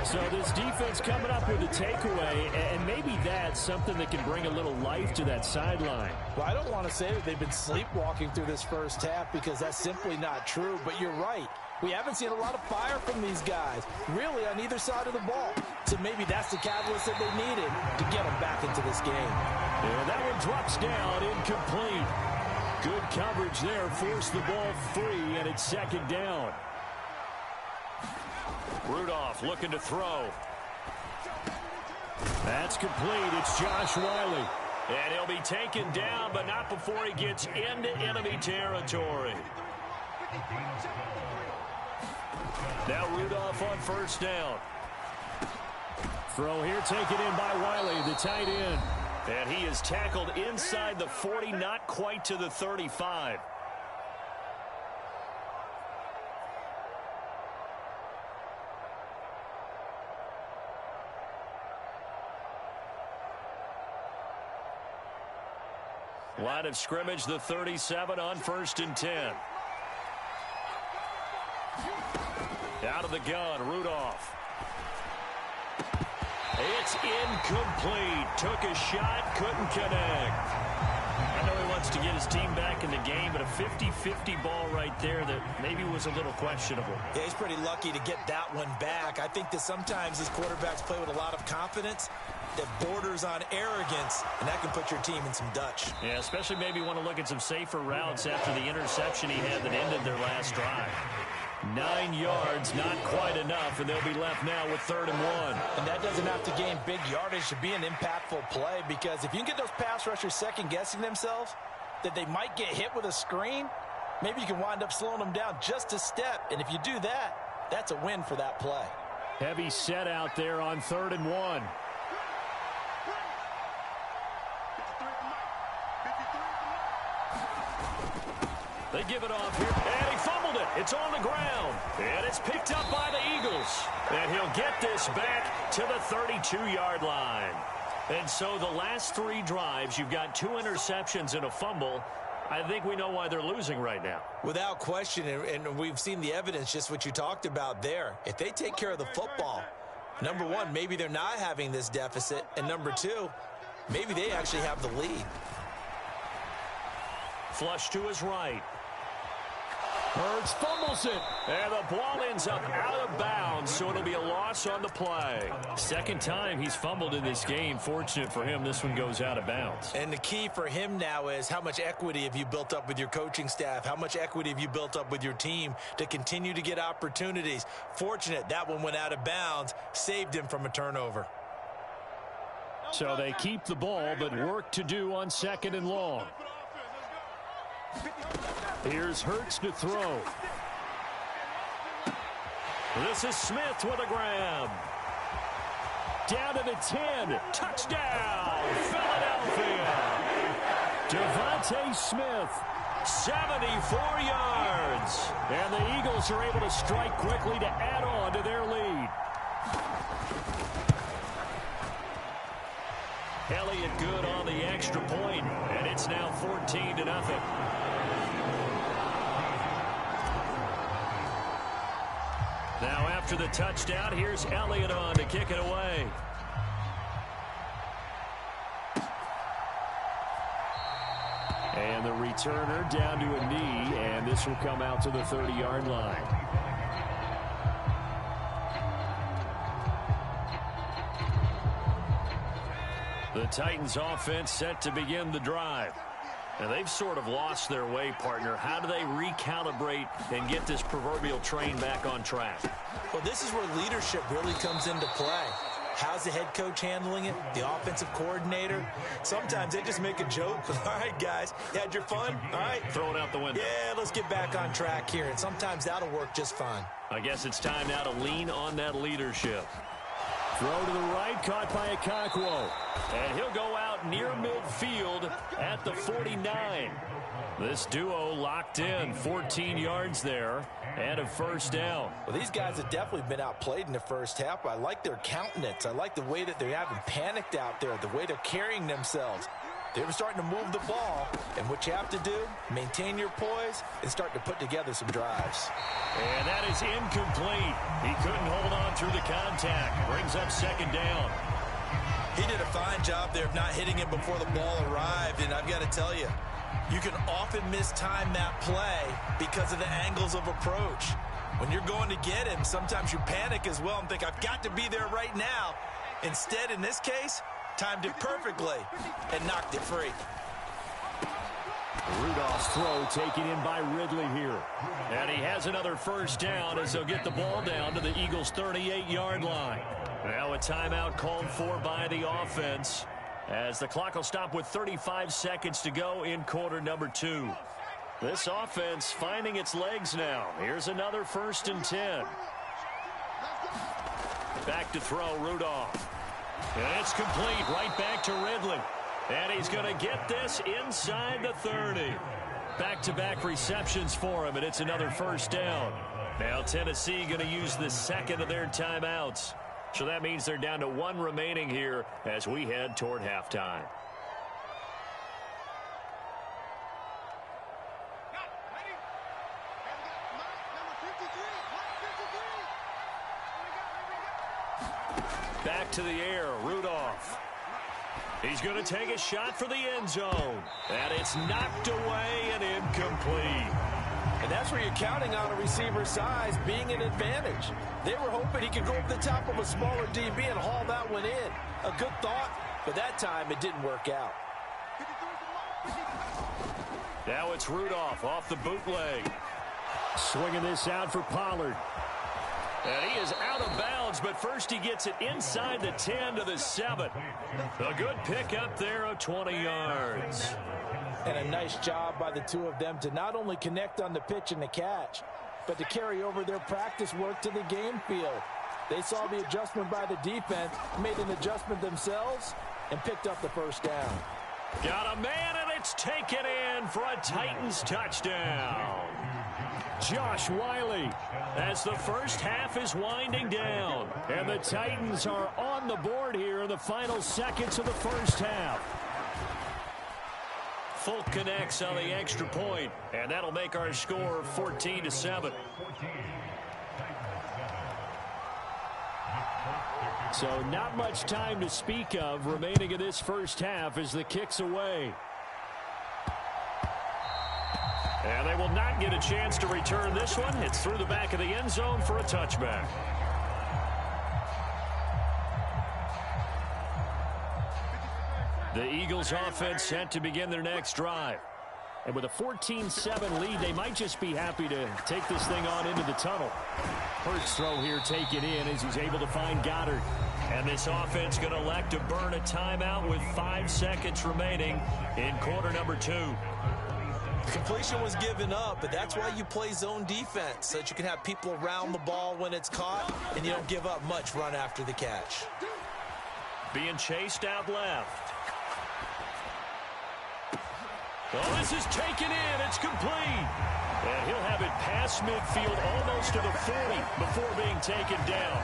So this defense coming up with a takeaway, and maybe that's something that can bring a little life to that sideline. Well, I don't want to say that they've been sleepwalking through this first half because that's simply not true, but you're right. We haven't seen a lot of fire from these guys, really on either side of the ball. So maybe that's the catalyst that they needed to get them back into this game. And that one drops down, incomplete. Good coverage there, forced the ball free, and it's second down. Rudolph looking to throw. That's complete. It's Josh Wiley. And he'll be taken down, but not before he gets into enemy territory. Now Rudolph on first down. Throw here taken in by Wiley, the tight end. And he is tackled inside the 40, not quite to the 35. Line of scrimmage, the 37 on 1st and 10. Out of the gun, Rudolph. It's incomplete. Took a shot, couldn't connect. I know he wants to get his team back in the game, but a 50-50 ball right there that maybe was a little questionable. Yeah, he's pretty lucky to get that one back. I think that sometimes these quarterbacks play with a lot of confidence that borders on arrogance, and that can put your team in some Dutch. Yeah, especially maybe want to look at some safer routes after the interception he had that ended their last drive. 9 yards, not quite enough, and they'll be left now with 3rd and 1. And that doesn't have to gain big yardage to be an impactful play, because if you can get those pass rushers second-guessing themselves, that they might get hit with a screen, maybe you can wind up slowing them down just a step. And if you do that, that's a win for that play. Heavy set out there on 3rd and 1. They give it off here, and he fumbled it. It's on the ground, and it's picked up by the Eagles. And he'll get this back to the 32-yard line. And so the last 3 drives, you've got 2 interceptions and a fumble. I think we know why they're losing right now. Without question, and we've seen the evidence, just what you talked about there. If they take care of the football, number one, maybe they're not having this deficit, and number 2, maybe they actually have the lead. Flush to his right. Hurts fumbles it, and the ball ends up out of bounds, so it'll be a loss on the play. Second time he's fumbled in this game. Fortunate for him, this one goes out of bounds. And the key for him now is how much equity have you built up with your coaching staff? How much equity have you built up with your team to continue to get opportunities? Fortunate that one went out of bounds, saved him from a turnover. So they keep the ball, but work to do on 2nd and long. Here's Hurts to throw. This is Smith with a grab. Down to the 10. Touchdown, Philadelphia. Devontae Smith, 74 yards. And the Eagles are able to strike quickly to add on to their lead. Elliott good on the extra point, and it's now 14-0. Now after the touchdown, here's Elliott on to kick it away. And the returner down to a knee, and this will come out to the 30-yard line. The Titans offense set to begin the drive. And they've sort of lost their way, partner. How do they recalibrate and get this proverbial train back on track? Well, this is where leadership really comes into play. How's the head coach handling it? The offensive coordinator? Sometimes they just make a joke. All right, guys, you had your fun? All right. Throw it out the window. Yeah, let's get back on track here. And sometimes that'll work just fine. I guess it's time now to lean on that leadership. Throw to the right, caught by Okonkwo. And he'll go out near midfield at the 49. This duo locked in, 14 yards there, and a first down. Well, these guys have definitely been outplayed in the first half. I like their countenance. I like the way that they haven't panicked out there, the way they're carrying themselves. They were starting to move the ball, and what you have to do, maintain your poise and start to put together some drives. And that is incomplete. He couldn't hold on through the contact. Brings up second down. He did a fine job there of not hitting him before the ball arrived, and I've got to tell you, you can often mistime that play because of the angles of approach. When you're going to get him, sometimes you panic as well and think, I've got to be there right now. Instead, in this case, timed it perfectly and knocked it free. Rudolph's throw taken in by Ridley here. And he has another first down as they'll get the ball down to the Eagles' 38-yard line. Now a timeout called for by the offense as the clock will stop with 35 seconds to go in quarter number 2. This offense finding its legs now. Here's another 1st and 10. Back to throw, Rudolph. And it's complete right back to Ridley. And he's going to get this inside the 30. Back-to-back receptions for him, and it's another first down. Now Tennessee going to use the second of their timeouts. So that means they're down to 1 remaining here as we head toward halftime. Back to the air, Rudolph. He's going to take a shot for the end zone. And it's knocked away and incomplete. And that's where you're counting on a receiver's size being an advantage. They were hoping he could go over the top of a smaller DB and haul that one in. A good thought, but that time it didn't work out. Now it's Rudolph off the bootleg. Swinging this out for Pollard. And he is out of bounds, but first he gets it inside the 10 to the 7. A good pickup there of 20 yards. And a nice job by the two of them to not only connect on the pitch and the catch, but to carry over their practice work to the game field. They saw the adjustment by the defense, made an adjustment themselves, and picked up the first down. Got a man, and it's taken in for a Titans touchdown. Josh Wiley as the first half is winding down. And the Titans are on the board here in the final seconds of the first half. Folk connects on the extra point, and that'll make our score 14-7. So not much time to speak of remaining in this first half as the kick's away. And they will not get a chance to return this one. It's through the back of the end zone for a touchback. The Eagles offense set to begin their next drive. And with a 14-7 lead, they might just be happy to take this thing on into the tunnel. Hurts throw here taken in as he's able to find Goddard. And this offense going to elect to burn a timeout with 5 seconds remaining in quarter number 2. Completion was given up, but that's why you play zone defense, so that you can have people around the ball when it's caught, and you don't give up much run after the catch. Being chased out left. Oh, this is taken in. It's complete. And he'll have it past midfield almost to the 40 before being taken down.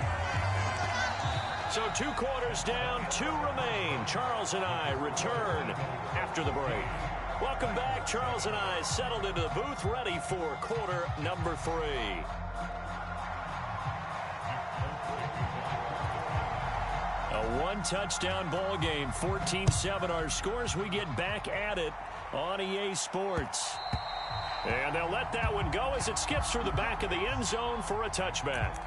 So 2 quarters down, 2 remain. Charles and I return after the break. Welcome back. Charles and I settled into the booth, ready for quarter number 3. A 1-touchdown ball game, 14-7 our scores. We get back at it on EA Sports. And they'll let that one go as it skips through the back of the end zone for a touchback.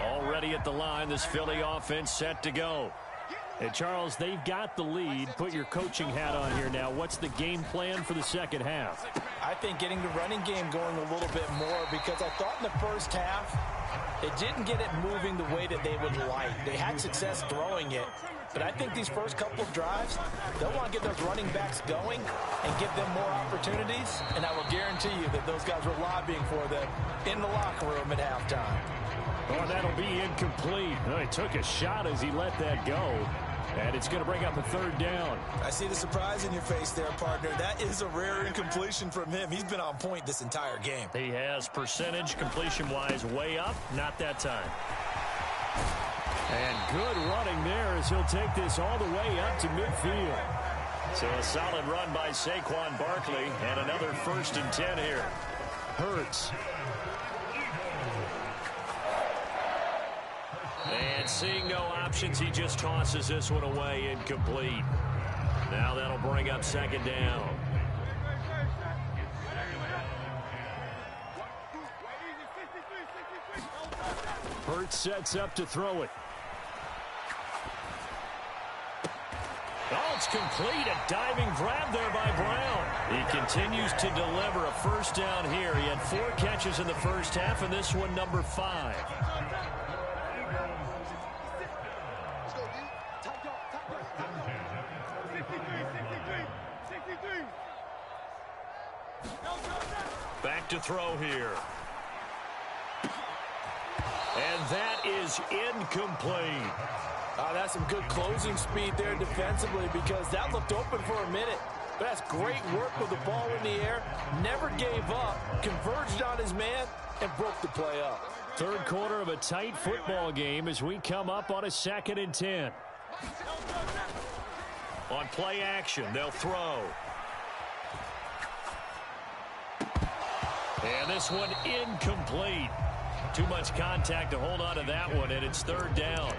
Already at the line, this Philly offense set to go. And Charles, they've got the lead. Put your coaching hat on here now. What's the game plan for the second half? I think getting the running game going a little bit more, because I thought in the first half they didn't get it moving the way that they would like. They had success throwing it, but I think these first couple of drives, they'll want to get those running backs going and give them more opportunities, and I will guarantee you that those guys were lobbying for them in the locker room at halftime. Oh, that'll be incomplete. Oh, he took a shot as he let that go. And it's going to bring up a 3rd down. I see the surprise in your face there, partner. That is a rare incompletion from him. He's been on point this entire game. He has percentage completion-wise way up. Not that time. And good running there as he'll take this all the way up to midfield. So a solid run by Saquon Barkley and another 1st and 10 here. Hurts. And seeing no options, he just tosses this one away incomplete. Now that'll bring up 2nd down. Hurts sets up to throw it. Oh, it's complete. A diving grab there by Brown. He continues to deliver a 1st down here. He had 4 catches in the first half, and this one number 5. Back to throw here. And that is incomplete. That's some good closing speed there defensively because that looked open for a minute. But that's great work with the ball in the air. Never gave up, converged on his man, and broke the play up. 3rd quarter of a tight football game as we come up on a 2nd and 10. On play action, they'll throw. And this one incomplete. Too much contact to hold on to that one, and it's 3rd down.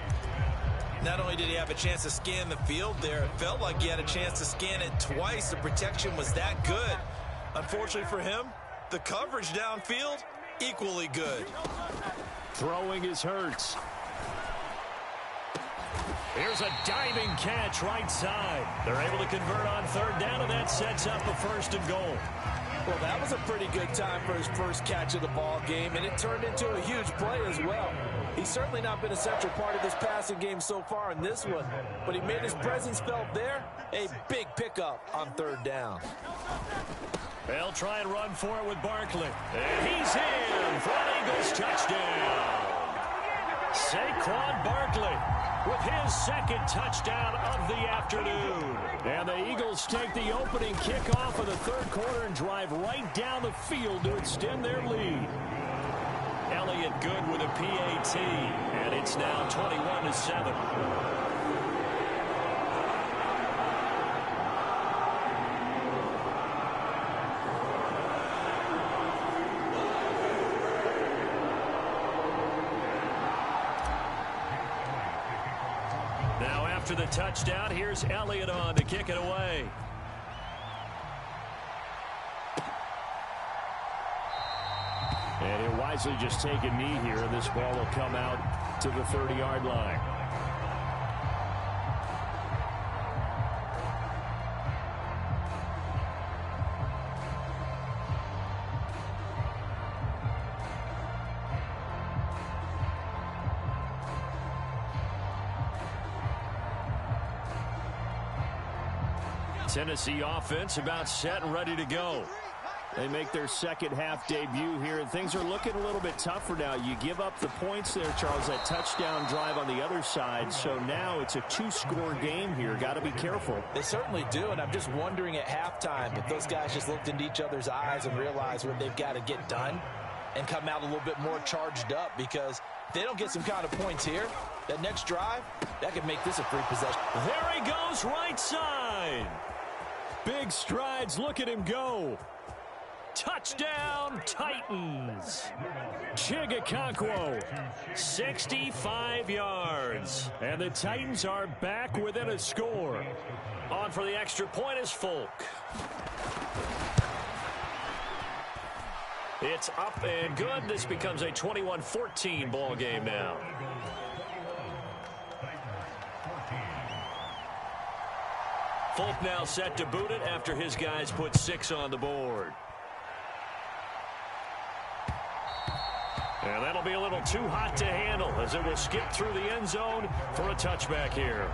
Not only did he have a chance to scan the field there, it felt like he had a chance to scan it twice. The protection was that good. Unfortunately for him, the coverage downfield, equally good. Throwing is Hurts. Here's a diving catch right side. They're able to convert on 3rd down, and that sets up a 1st and goal. Well, that was a pretty good time for his first catch of the ball game, and it turned into a huge play as well. He's certainly not been a central part of this passing game so far in this one, but he made his presence felt there. A big pickup on 3rd down. They'll try and run for it with Barkley. And he's in for an Eagles touchdown. Saquon Barkley with his 2nd touchdown of the afternoon. And the Eagles take the opening kickoff of the 3rd quarter and drive right down the field to extend their lead. Elliott good with a PAT, and it's now 21-7. Now after the touchdown, here's Elliott on to kick it away. And he'll wisely just take a knee here, and this ball will come out to the 30-yard line. Tennessee offense about set and ready to go. They make their 2nd half debut here, and things are looking a little bit tougher now. You give up the points there, Charles, that touchdown drive on the other side. So now it's a 2-score game here. Got to be careful. They certainly do, and I'm just wondering at halftime if those guys just looked into each other's eyes and realized what they've got to get done and come out a little bit more charged up, because if they don't get some kind of points here, that next drive, that could make this a free possession. There he goes, right side. Big strides. Look at him go. Touchdown, Titans. Chigakonkwo, 65 yards. And the Titans are back within a score. On for the extra point is Folk. It's up and good. This becomes a 21-14 ball game now. Folk now set to boot it after his guys put 6 on the board. And that'll be a little too hot to handle as it will skip through the end zone for a touchback here.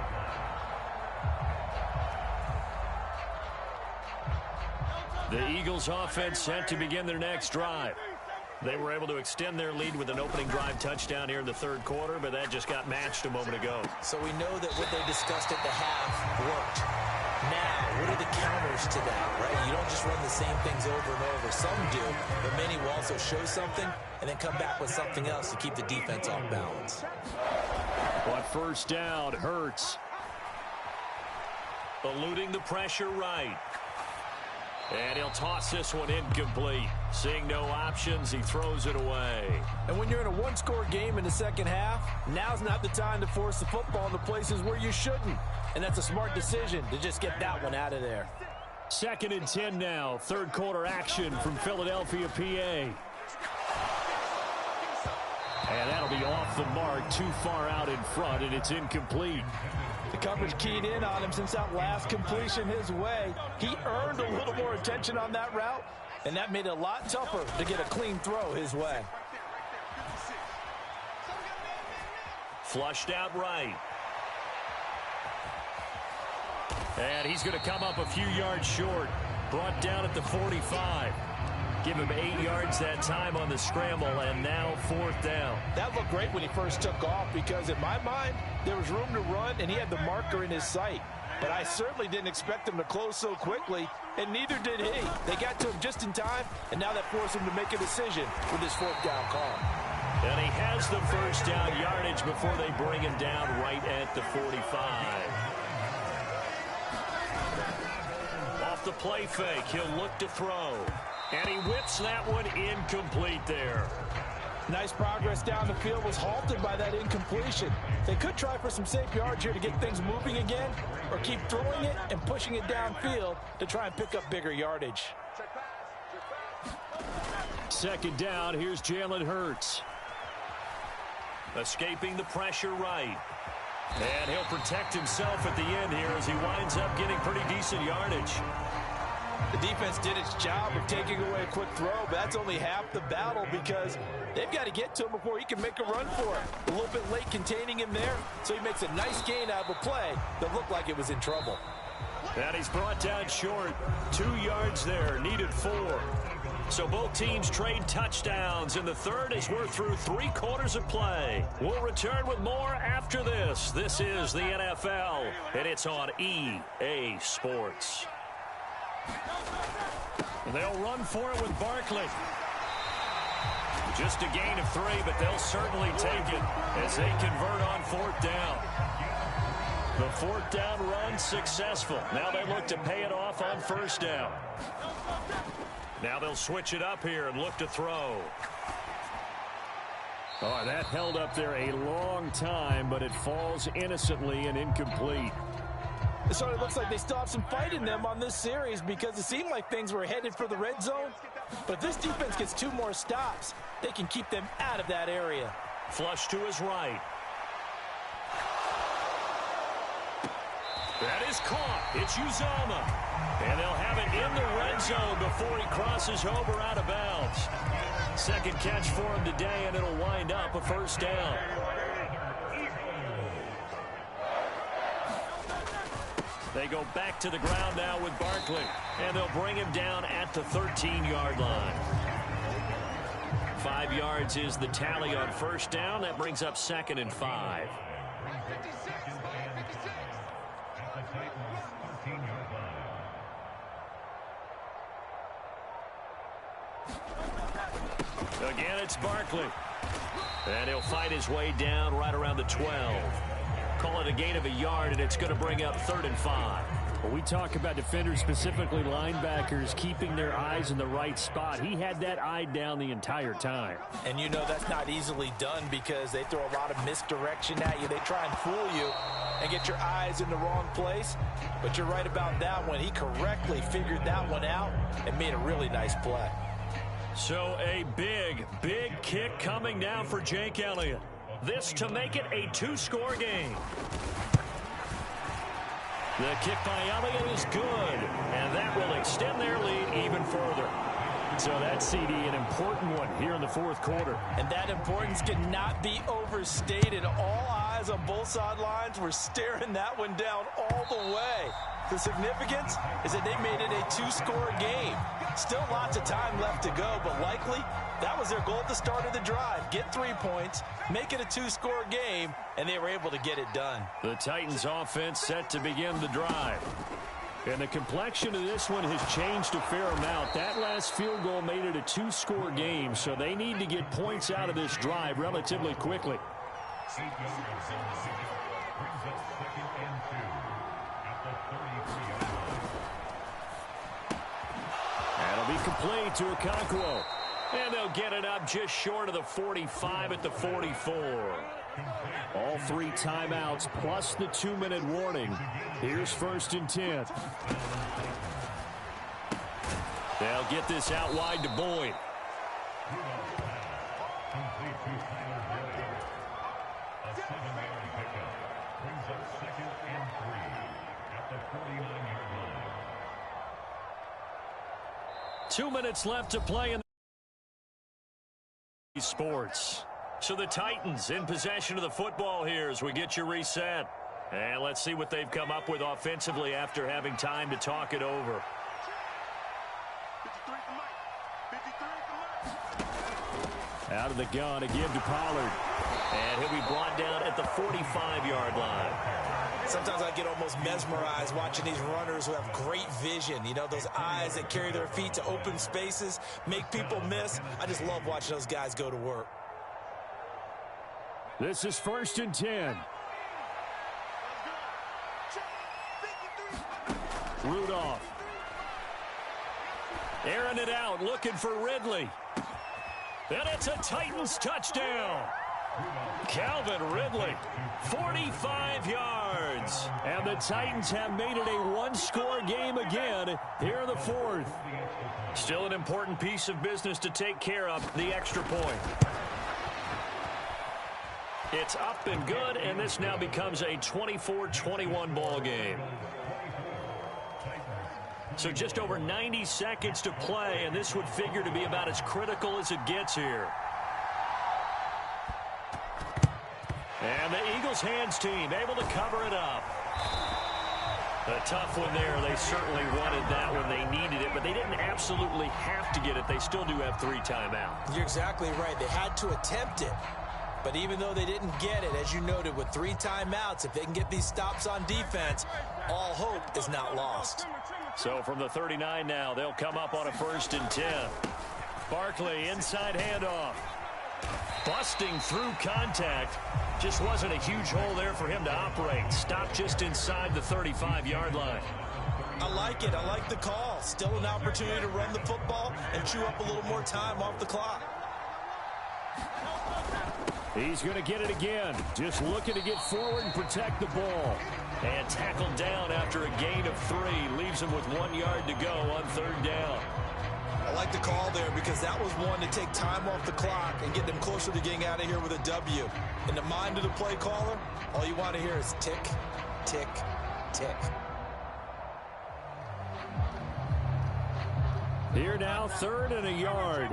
The Eagles offense set to begin their next drive. They were able to extend their lead with an opening drive touchdown here in the 3rd quarter, but that just got matched a moment ago. So we know that what they discussed at the half worked. Now, what are the counters to that, right? You don't just run the same things over and over. Some do, but many will also show something and then come back with something else to keep the defense off balance. On first down, Hurts. Eluding the pressure right. And he'll toss this one incomplete. Seeing no options, he throws it away. And when you're in a one-score game in the second half, now's not the time to force the football into places where you shouldn't. And that's a smart decision to just get that one out of there. 2nd and 10 now. Third quarter action from Philadelphia, PA. And that'll be off the mark, too far out in front, and it's incomplete. The coverage keyed in on him since that last completion his way. He earned a little more attention on that route, and that made it a lot tougher to get a clean throw his way. Flushed out right. And he's going to come up a few yards short. Brought down at the 45. Give him 8 yards that time on the scramble, and now 4th down. That looked great when he first took off because, in my mind, there was room to run, and he had the marker in his sight. But I certainly didn't expect him to close so quickly, and neither did he. They got to him just in time, and now that forced him to make a decision with his 4th down call. And he has the first down yardage before they bring him down right at the 45. Off the play fake, he'll look to throw. And he whips that one incomplete there. Nice progress down the field, was halted by that incompletion. They could try for some safe yards here to get things moving again, or keep throwing it and pushing it downfield to try and pick up bigger yardage. 2nd down, here's Jalen Hurts. Escaping the pressure right. And he'll protect himself at the end here as he winds up getting pretty decent yardage. The defense did its job of taking away a quick throw, but that's only half the battle because they've got to get to him before he can make a run for it. A little bit late containing him there, so he makes a nice gain out of a play that looked like it was in trouble. And he's brought down short. 2 yards there, needed 4. So both teams trade touchdowns in the third as we're through 3 quarters of play. We'll return with more after this. This is the NFL, and it's on EA Sports. They'll run for it with Barkley. Just a gain of 3, but they'll certainly take it as they convert on 4th down. The 4th down run successful. Now they look to pay it off on 1st down. Now they'll switch it up here and look to throw. Oh, that held up there a long time, but it falls innocently and incomplete. It sort of looks like they still have some fight in them on this series because it seemed like things were headed for the red zone. But if this defense gets 2 more stops, they can keep them out of that area. Flush to his right. That is caught. It's Uzomah. And they'll have it in the red zone before he crosses over out of bounds. 2nd catch for him today, and it'll wind up a 1st down. They go back to the ground now with Barkley. And they'll bring him down at the 13-yard line. 5 yards is the tally on 1st down. That brings up 2nd and 5. Again, it's Barkley. And he'll fight his way down right around the 12. Call it a gain of a yard, and it's going to bring up 3rd and 5. Well, we talk about defenders, specifically linebackers, keeping their eyes in the right spot. He had that eye down the entire time. And you know that's not easily done because they throw a lot of misdirection at you. They try and fool you and get your eyes in the wrong place. But you're right about that one. He correctly figured that one out and made a really nice play. So a big, big kick coming now for Jake Elliott. This to make it a 2-score game. The kick by Elliott is good, and that will extend their lead even further. So that CD, an important one here in the 4th quarter. And that importance cannot be overstated. All eyes on both sidelines were staring that one down all the way. The significance is that they made it a 2-score game. Still lots of time left to go, but likely that was their goal at the start of the drive. Get 3 points, make it a 2-score game, and they were able to get it done. The Titans offense set to begin the drive. And the complexion of this one has changed a fair amount. That last field goal made it a 2-score game, so they need to get points out of this drive relatively quickly. That'll be complete to Okonkwo. And they'll get it up just short of the 45 at the 44. All 3 timeouts plus the 2-minute warning. Here's 1st and 10. They'll get this out wide to Boyd. A 7-yard pickup brings up 2nd and 3 at the 49-yard line. 2 minutes left to play in sports. So the Titans in possession of the football here as we get you reset. And let's see what they've come up with offensively after having time to talk it over. Out of the gun, a give to Pollard. And he'll be brought down at the 45-yard line. Sometimes I get almost mesmerized watching these runners who have great vision. You know, those eyes that carry their feet to open spaces, make people miss. I just love watching those guys go to work. This is 1st and 10. Rudolph. Airing it out, looking for Ridley. And it's a Titans touchdown. Calvin Ridley, 45 yards. And the Titans have made it a one-score game again here in the 4th. Still an important piece of business to take care of, the extra point. It's up and good, and this now becomes a 24-21 ball game. So just over 90 seconds to play, and this would figure to be about as critical as it gets here. And the Eagles hands team able to cover it up. A tough one there. They certainly wanted that when they needed it, but they didn't absolutely have to get it. They still do have 3 timeouts. You're exactly right. They had to attempt it. But even though they didn't get it, as you noted, with 3 timeouts, if they can get these stops on defense, all hope is not lost. So from the 39 now, they'll come up on a 1st and 10. Barkley, inside handoff. Busting through contact. Just wasn't a huge hole there for him to operate. Stopped just inside the 35-yard line. I like it. I like the call. Still an opportunity to run the football and chew up a little more time off the clock. He's going to get it again. Just looking to get forward and protect the ball. And tackled down after a gain of 3. Leaves him with 1 yard to go on 3rd down. I like the call there because that was one to take time off the clock and get them closer to getting out of here with a W. In the mind of the play caller, all you want to hear is tick, tick, tick. Here now, 3rd and a yard.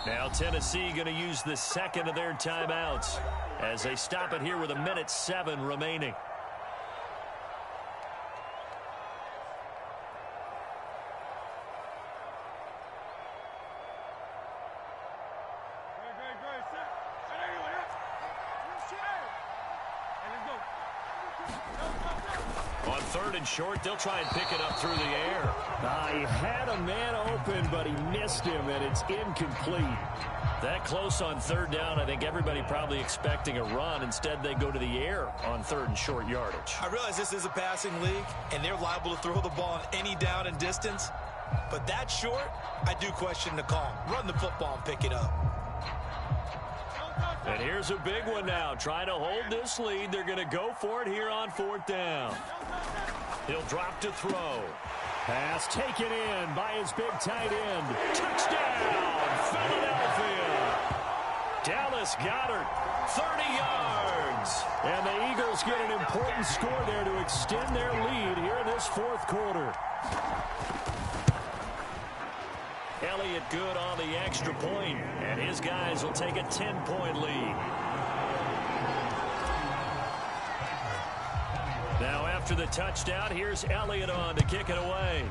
Now Tennessee going to use the 2nd of their timeouts as they stop it here with 1:07 remaining. On 3rd and short, they'll try and pick it up through the air. He had a man open, but he missed him, and it's incomplete. That close on 3rd down, I think everybody probably expecting a run. Instead, they go to the air on 3rd and short yardage. I realize this is a passing league, and they're liable to throw the ball on any down and distance. But that short, I do question the call. Run the football and pick it up. And here's a big one now. Trying to hold this lead. They're going to go for it here on 4th down. He'll drop to throw. Pass taken in by his big tight end. Touchdown, Philadelphia. Dallas Goedert, 30 yards. And the Eagles get an important score there to extend their lead here in this 4th quarter. Elliott good on the extra point, and his guys will take a 10-point lead. Now after the touchdown, here's Elliott on to kick it away.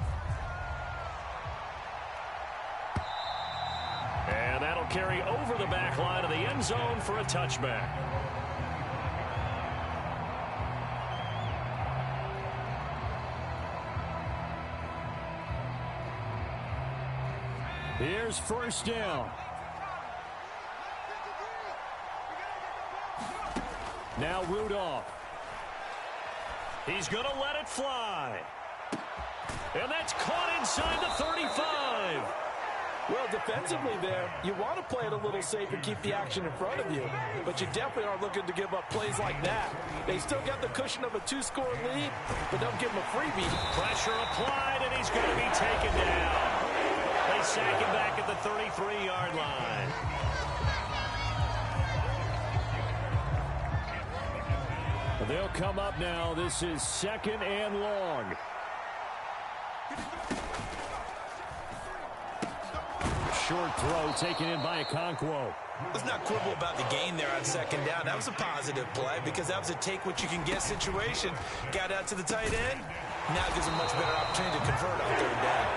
And that'll carry over the back line of the end zone for a touchback. Here's 1st down. Now Rudolph. He's going to let it fly. And that's caught inside the 35. Well, defensively there, you want to play it a little safe and keep the action in front of you, but you definitely aren't looking to give up plays like that. They still got the cushion of a 2-score lead, but don't give them a freebie. Pressure applied, and he's going to be taken down. They sack him back at the 33-yard line. They'll come up now. This is 2nd and long. Short throw taken in by Okonkwo. Let's not quibble about the gain there on 2nd down. That was a positive play because that was a take-what-you-can-get situation. Got out to the tight end. Now gives him a much better opportunity to convert on 3rd down.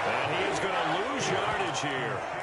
And he is going to lose yardage here.